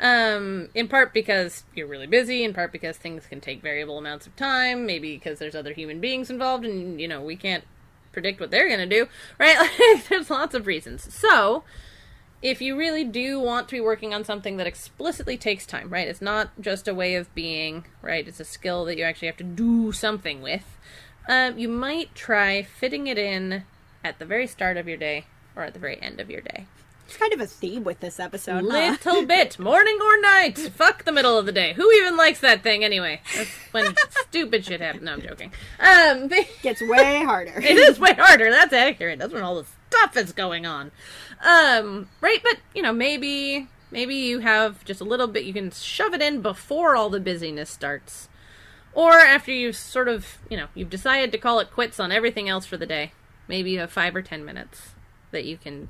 In part because you're really busy, in part because things can take variable amounts of time, maybe because there's other human beings involved and, you know, we can't predict what they're gonna do, right? Like, there's lots of reasons. So, if you really do want to be working on something that explicitly takes time, right? It's not just a way of being, right? It's a skill that you actually have to do something with. You might try fitting it in at the very start of your day or at the very end of your day. It's kind of a theme with this episode. Little bit. Morning or night. Fuck the middle of the day. Who even likes that thing anyway? That's when stupid shit happens. No, I'm joking. Gets way harder. It is way harder. That's accurate. That's when all the stuff is going on. Right, but, you know, maybe you have just a little bit, you can shove it in before all the busyness starts. Or after you've sort of, you know, you've decided to call it quits on everything else for the day. Maybe you have 5 or 10 minutes that you can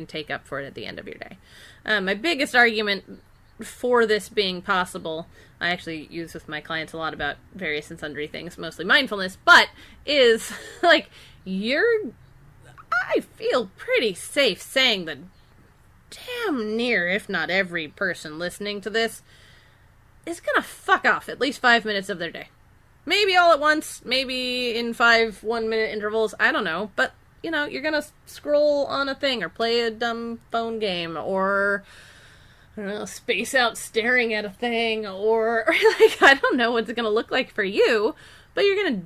take up for it at the end of your day. My biggest argument for this being possible, I actually use with my clients a lot about various and sundry things, mostly mindfulness, but is, like, I feel pretty safe saying that damn near, if not every person listening to this, is gonna fuck off at least 5 minutes of their day. Maybe all at once, maybe in 5 1-minute intervals, I don't know, but, you know, you're gonna scroll on a thing, or play a dumb phone game, or, I don't know, space out staring at a thing, or like, I don't know what it's gonna look like for you, but you're gonna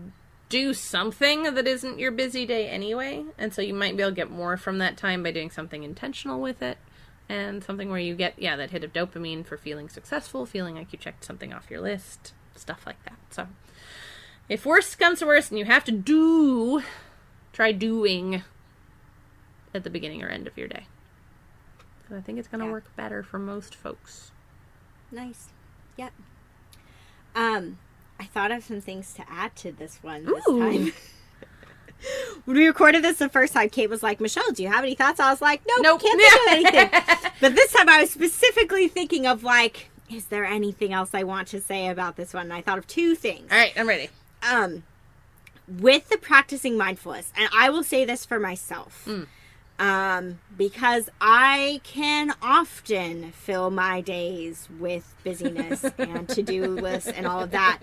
do something that isn't your busy day anyway, and so you might be able to get more from that time by doing something intentional with it, and something where you get, that hit of dopamine for feeling successful, feeling like you checked something off your list, stuff like that. So, if worse comes to worse and you have to try doing at the beginning or end of your day. So I think it's going to work better for most folks. Nice. Yep. I thought of some things to add to this one this time. When we recorded this the first time, Kate was like, Michelle, do you have any thoughts? I was like, nope. Can't think of anything. But this time I was specifically thinking of, like, is there anything else I want to say about this one? And I thought of 2 things. All right, I'm ready. With the practicing mindfulness, and I will say this for myself, because I can often fill my days with busyness and to-do lists and all of that.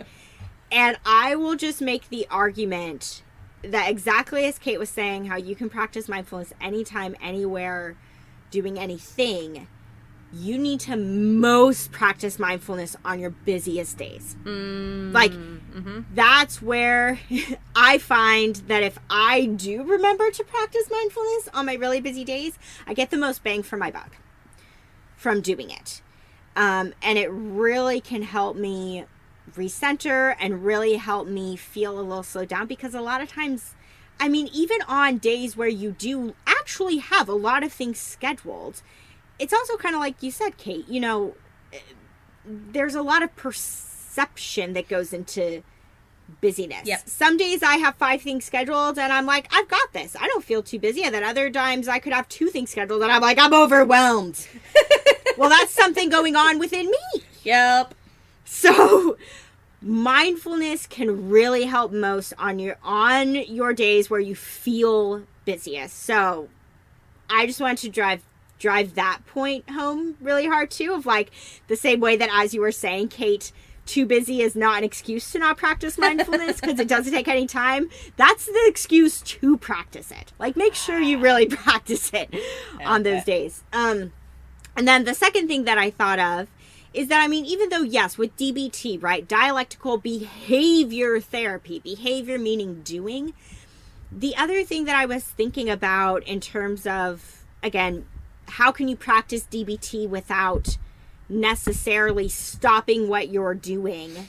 And I will just make the argument that, exactly as Kate was saying, how you can practice mindfulness anytime, anywhere, doing anything, you need to most practice mindfulness on your busiest days. That's where I find that if I do remember to practice mindfulness on my really busy days, I get the most bang for my buck from doing it. And it really can help me recenter and really help me feel a little slowed down, because a lot of times, I mean, even on days where you do actually have a lot of things scheduled, it's also kind of like you said, Kate, you know, there's a lot of perception that goes into busyness. Yep. Some days I have 5 things scheduled and I'm like, I've got this. I don't feel too busy. And then other times I could have 2 things scheduled and I'm like, I'm overwhelmed. Well, that's something going on within me. Yep. So mindfulness can really help most on your days where you feel busiest. So I just want to drive that point home really hard too, of like the same way that, as you were saying, Kate, too busy is not an excuse to not practice mindfulness because it doesn't take any time. That's the excuse to practice it. Like, make sure you really practice it on those days. And then the second thing that I thought of is that, I mean, even though, yes, with DBT, right, dialectical behavior therapy, behavior meaning doing, the other thing that I was thinking about in terms of, again, how can you practice DBT without necessarily stopping what you're doing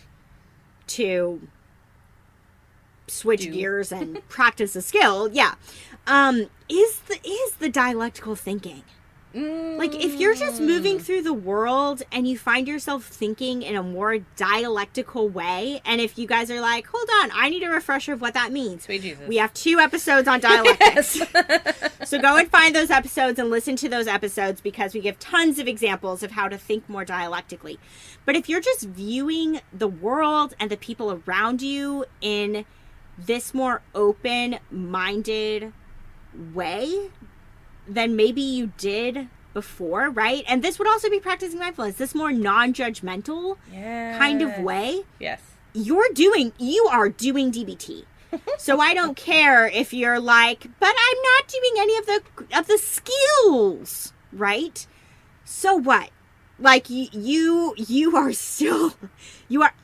to switch gears and practice a skill, is the dialectical thinking. Like, if you're just moving through the world and you find yourself thinking in a more dialectical way, and if you guys are like, hold on, I need a refresher of what that means. Sweet Jesus. We have 2 episodes on dialectics. So go and find those episodes and listen to those episodes, because we give tons of examples of how to think more dialectically. But if you're just viewing the world and the people around you in this more open-minded way than maybe you did before, right? And this would also be practicing mindfulness, this more non-judgmental kind of way. Yes. You are doing DBT. So I don't care if you're like, but I'm not doing any of the skills, right? So what? Like, you are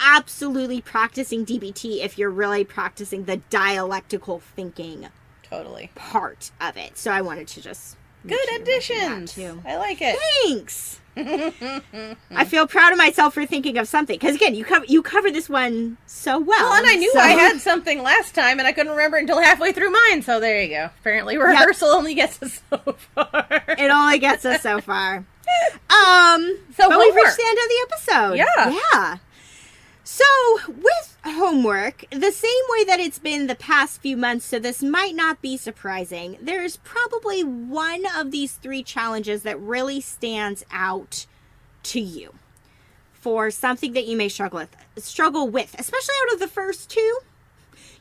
absolutely practicing DBT if you're really practicing the dialectical thinking Totally. part of it. So I wanted to just Good addition. I like it. Thanks. I feel proud of myself for thinking of something, because again, you covered this one so well. Well, and I knew I had something last time, and I couldn't remember until halfway through mine. So there you go. Apparently, rehearsal only gets us so far. It only gets us so far. So but we've reached the end of the episode. Yeah. So with homework, the same way that it's been the past few months, so this might not be surprising, there's probably one of these 3 challenges that really stands out to you for something that you may struggle with, especially out of the first 2.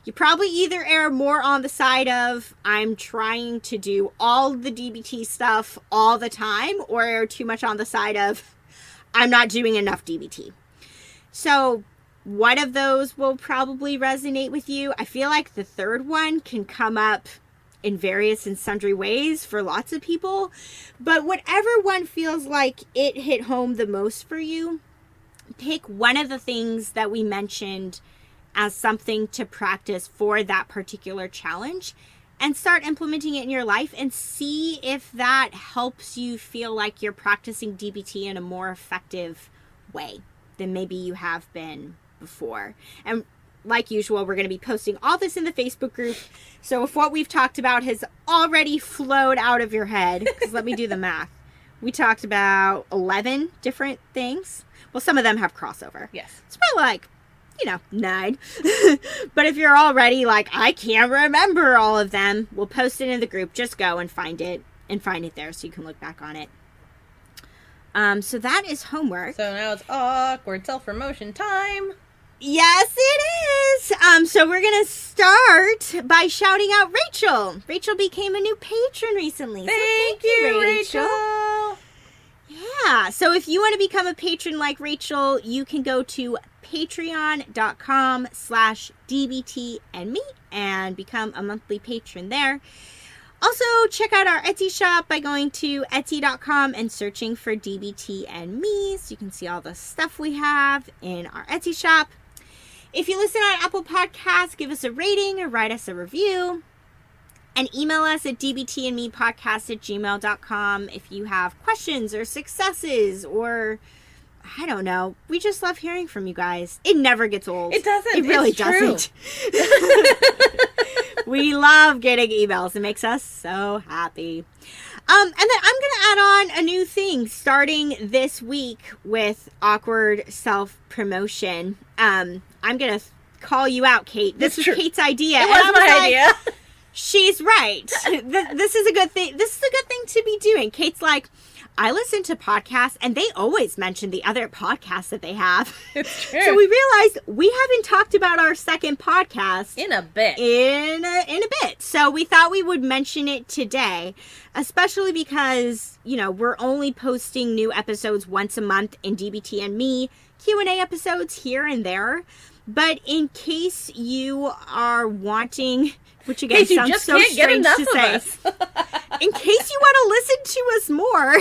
You probably either err more on the side of, I'm trying to do all the DBT stuff all the time, or err too much on the side of, I'm not doing enough DBT. So one of those will probably resonate with you. I feel like the third one can come up in various and sundry ways for lots of people. But whatever one feels like it hit home the most for you, pick one of the things that we mentioned as something to practice for that particular challenge and start implementing it in your life, and see if that helps you feel like you're practicing DBT in a more effective way than maybe you have been before. And like usual, we're going to be posting all this in the Facebook group. So if what we've talked about has already flowed out of your head, because let me do the math. We talked about 11 different things. Well, some of them have crossover. Yes. It's probably like, 9. But if you're already like, I can't remember all of them, we'll post it in the group. Just go and find it there so you can look back on it. So that is homework. So now it's awkward self-promotion time. Yes, it is. So we're going to start by shouting out Rachel. Rachel became a new patron recently. Thank you, Rachel. Yeah. So if you want to become a patron like Rachel, you can go to patreon.com/dbtandme and become a monthly patron there. Also, check out our Etsy shop by going to etsy.com and searching for DBT and me, so you can see all the stuff we have in our Etsy shop. If you listen on Apple Podcasts, give us a rating or write us a review. And email us at dbtandmepodcast@gmail.com if you have questions or successes or I don't know. We just love hearing from you guys. It never gets old. It doesn't. It really It's true. doesn't. We love getting emails. It makes us so happy. And then I'm going to add on a new thing starting this week with awkward self-promotion. I'm going to call you out, Kate. This was true. Kate's idea. It was my idea. She's right. This is a good thing. This is a good thing to be doing. Kate's like, I listen to podcasts and they always mention the other podcasts that they have. It's true. So we realized we haven't talked about our second podcast In a bit. in a bit. So we thought we would mention it today, especially because, you know, we're only posting new episodes once a month in DBT and me, Q&A episodes here and there. But in case you are wanting, which again you sounds just so can't get strange enough to of say, us. in case you want to listen to us more,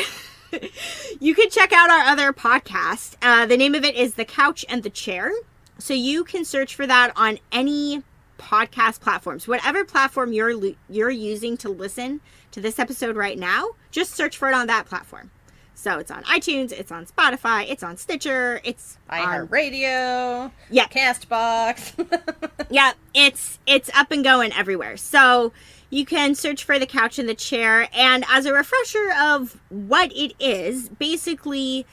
you can check out our other podcast. The name of it is The Couch and the Chair. So you can search for that on any podcast platforms. Whatever platform you're using to listen to this episode right now, just search for it on that platform. So it's on iTunes, it's on Spotify, it's on Stitcher, it's on iHeartRadio. Yeah. Castbox. Yeah, it's up and going everywhere. So you can search for The Couch and the Chair. And as a refresher of what it is, basically,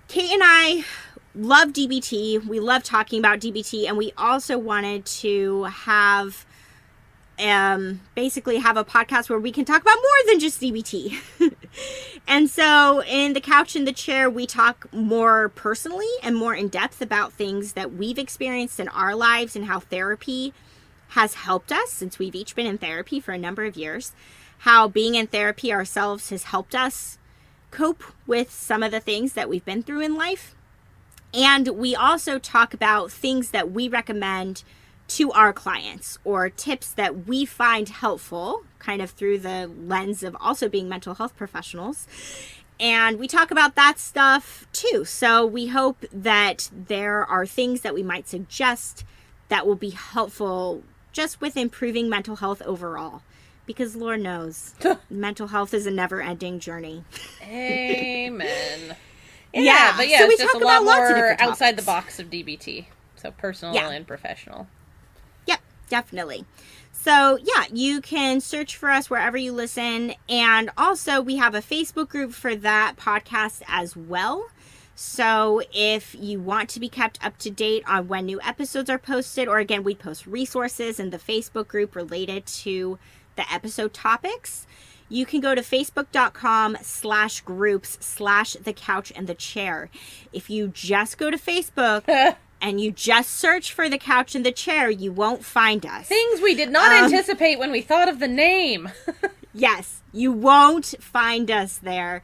Kate and I love DBT. We love talking about DBT. And we also wanted to have basically have a podcast where we can talk about more than just DBT. And so in The Couch and the Chair, we talk more personally and more in depth about things that we've experienced in our lives and how therapy has helped us, since we've each been in therapy for a number of years, how being in therapy ourselves has helped us cope with some of the things that we've been through in life. And we also talk about things that we recommend to our clients, or tips that we find helpful, kind of through the lens of also being mental health professionals. And we talk about that stuff too. So we hope that there are things that we might suggest that will be helpful just with improving mental health overall. Because Lord knows, mental health is a never-ending journey. Amen. Yeah, but yeah, so we it's just talk a lot about lots of more different outside the topics. box of DBT. So personal Yeah. and professional. Yep, definitely. So yeah, you can search for us wherever you listen. And also we have a Facebook group for that podcast as well. So if you want to be kept up to date on when new episodes are posted, or again, we post resources in the Facebook group related to the episode topics, you can go to facebook.com/groups/The Couch and the Chair. If you just go to Facebook and you just search for The Couch and the Chair, you won't find us. Things we did not anticipate when we thought of the name. Yes, you won't find us there.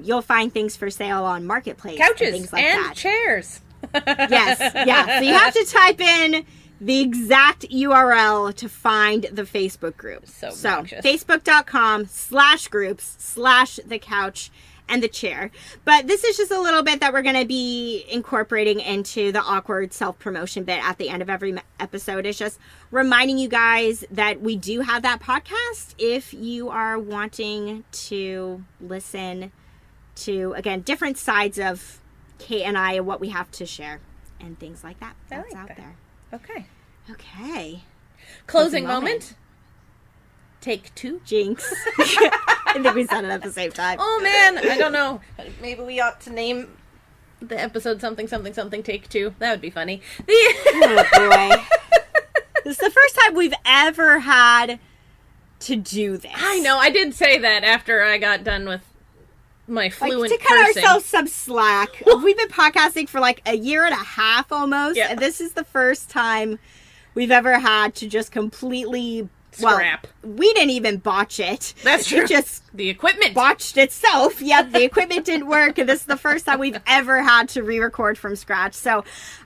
You'll find things for sale on Marketplace. Couches and things like and that. chairs. Yes, yeah. So you have to type in the exact URL to find the Facebook group. So obnoxious. Facebook.com/groups/The Couch and the Chair. But this is just a little bit that we're going to be incorporating into the awkward self-promotion bit at the end of every episode. It's just reminding you guys that we do have that podcast if you are wanting to listen to, again, different sides of Kate and I and what we have to share and things like that. I That's like out that. there. Okay. Okay. Closing moment. Take two. Jinx. I think we said it at the same time. Oh man, I don't know. Maybe we ought to name the episode something take two. That would be funny. Oh boy. This is the first time we've ever had to do this. I know. I did say that after I got done with my fluent to cut cursing. ourselves some slack. We've been podcasting for like a year and a half almost, Yeah. and this is the first time we've ever had to just completely Scrap. Well, we didn't even botch it. That's true. It just The equipment. botched itself. Yep, the equipment didn't work, and this is the first time we've ever had to re-record from scratch. So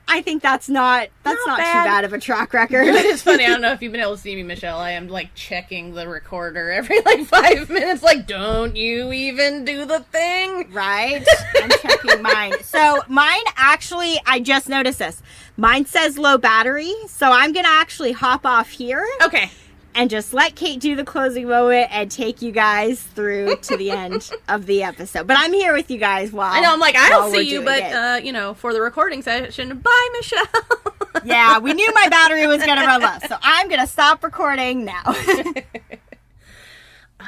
I think that's not too bad. bad of a track record. It's funny. I don't know if you've been able to see me, Michelle. I am like checking the recorder every like 5 minutes. Like, don't you even do the thing? Right? I'm checking mine. So mine actually, I just noticed this. Mine says low battery, so I'm going to actually hop off here. Okay. and just let Kate do the closing moment and take you guys through to the end of the episode. But I'm here with you guys while I know, I'm like, I'll see you, but, it. For the recording session, bye, Michelle. Yeah, we knew my battery was going to run low, so I'm going to stop recording now.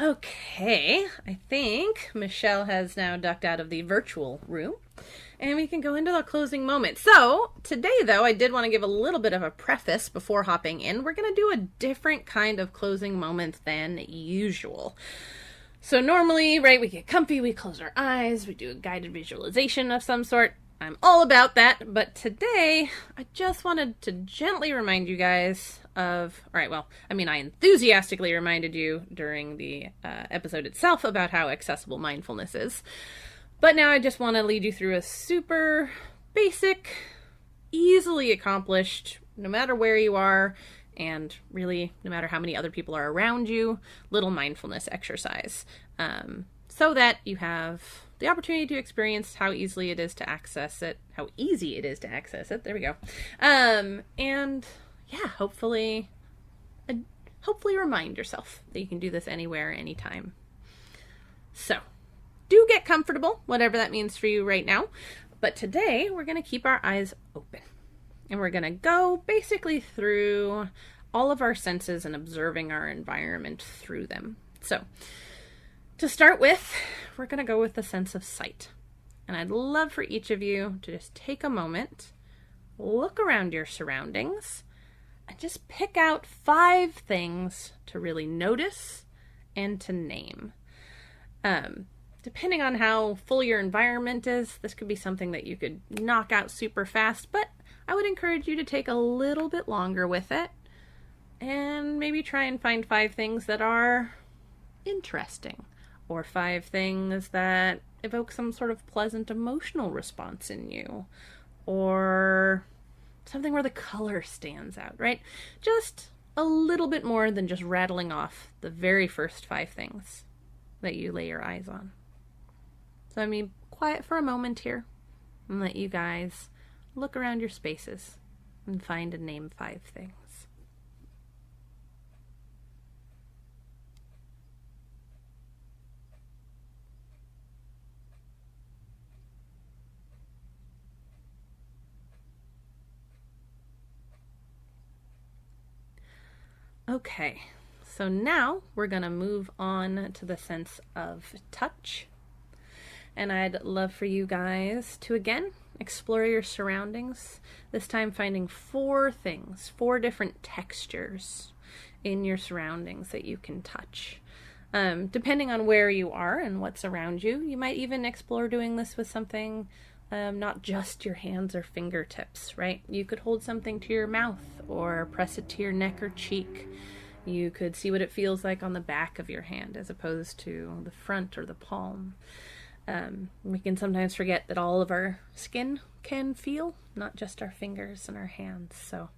Okay, I think Michelle has now ducked out of the virtual room. And we can go into the closing moment. So, today, though, I did want to give a little bit of a preface before hopping in. We're going to do a different kind of closing moment than usual. So, normally, right, we get comfy, we close our eyes, we do a guided visualization of some sort. I'm all about that. But today, I just wanted to gently remind you guys of... I enthusiastically reminded you during the episode itself about how accessible mindfulness is. But now I just want to lead you through a super basic, easily accomplished, no matter where you are, and really no matter how many other people are around you, little mindfulness exercise. So that you have the opportunity to experience how easy it is to access it. There we go. And yeah, hopefully remind yourself that you can do this anywhere, anytime. So, do get comfortable, whatever that means for you right now. But today, we're going to keep our eyes open. And we're going to go basically through all of our senses and observing our environment through them. So, to start with, we're going to go with the sense of sight. And I'd love for each of you to just take a moment, look around your surroundings, and just pick out 5 things to really notice and to name. Depending on how full your environment is, this could be something that you could knock out super fast, but I would encourage you to take a little bit longer with it and maybe try and find 5 things that are interesting or 5 things that evoke some sort of pleasant emotional response in you or something where the color stands out, right? Just a little bit more than just rattling off the very first 5 things that you lay your eyes on. So quiet for a moment here and let you guys look around your spaces and find and name 5 things. Okay, so now we're going to move on to the sense of touch. And I'd love for you guys to, again, explore your surroundings, this time finding 4 things, 4 different textures in your surroundings that you can touch. Depending on where you are and what's around you, you might even explore doing this with something, not just your hands or fingertips, right? You could hold something to your mouth or press it to your neck or cheek. You could see what it feels like on the back of your hand as opposed to the front or the palm. We can sometimes forget that all of our skin can feel, not just our fingers and our hands. So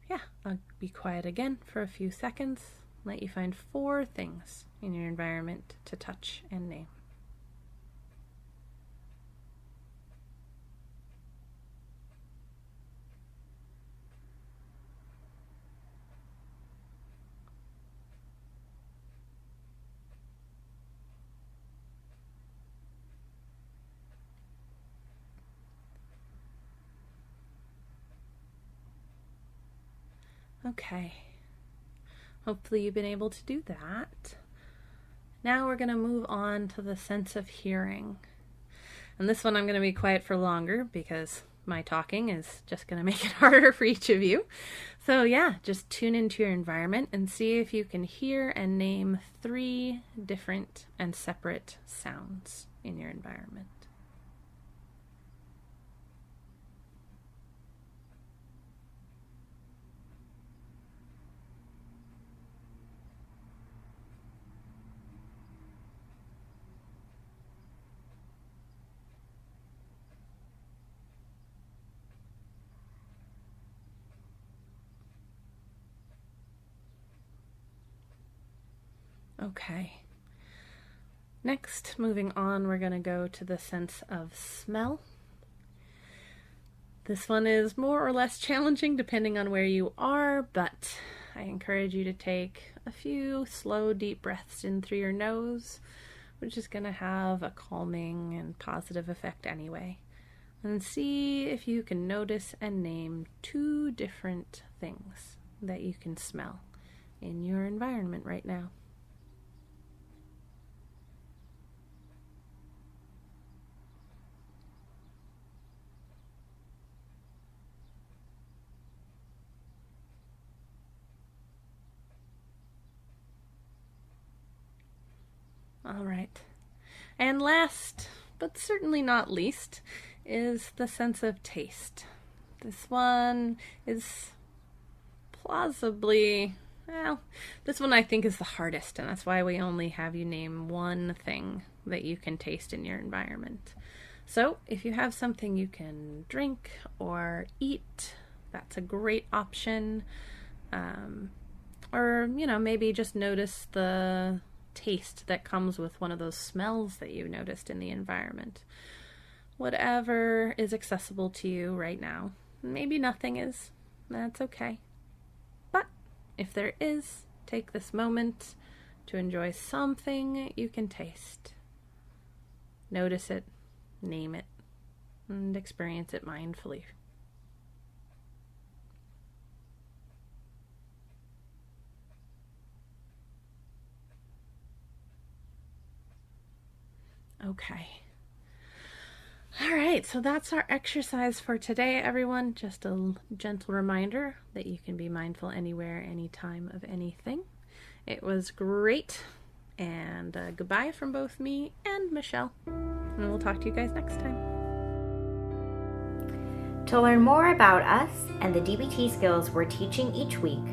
yeah, I'll be quiet again for a few seconds, let you find 4 things in your environment to touch and name. Okay, hopefully you've been able to do that. Now we're going to move on to the sense of hearing. And this one I'm going to be quiet for longer because my talking is just going to make it harder for each of you. So yeah, just tune into your environment and see if you can hear and name 3 different and separate sounds in your environment. Okay. Next, moving on, we're going to go to the sense of smell. This one is more or less challenging depending on where you are, but I encourage you to take a few slow, deep breaths in through your nose, which is going to have a calming and positive effect anyway. And see if you can notice and name 2 different things that you can smell in your environment right now. All right. And last, but certainly not least, is the sense of taste. This one is plausibly, this one I think is the hardest, and that's why we only have you name one thing that you can taste in your environment. So if you have something you can drink or eat, that's a great option. Or, maybe just notice the taste that comes with one of those smells that you noticed in the environment. Whatever is accessible to you right now. Maybe nothing is. That's okay. But if there is, take this moment to enjoy something you can taste. Notice it, name it, and experience it mindfully. Okay. All right, so that's our exercise for today, everyone. Just a gentle reminder that you can be mindful anywhere, anytime of anything. It was great, and goodbye from both me and Michelle. And we'll talk to you guys next time. To learn more about us and the DBT skills we're teaching each week,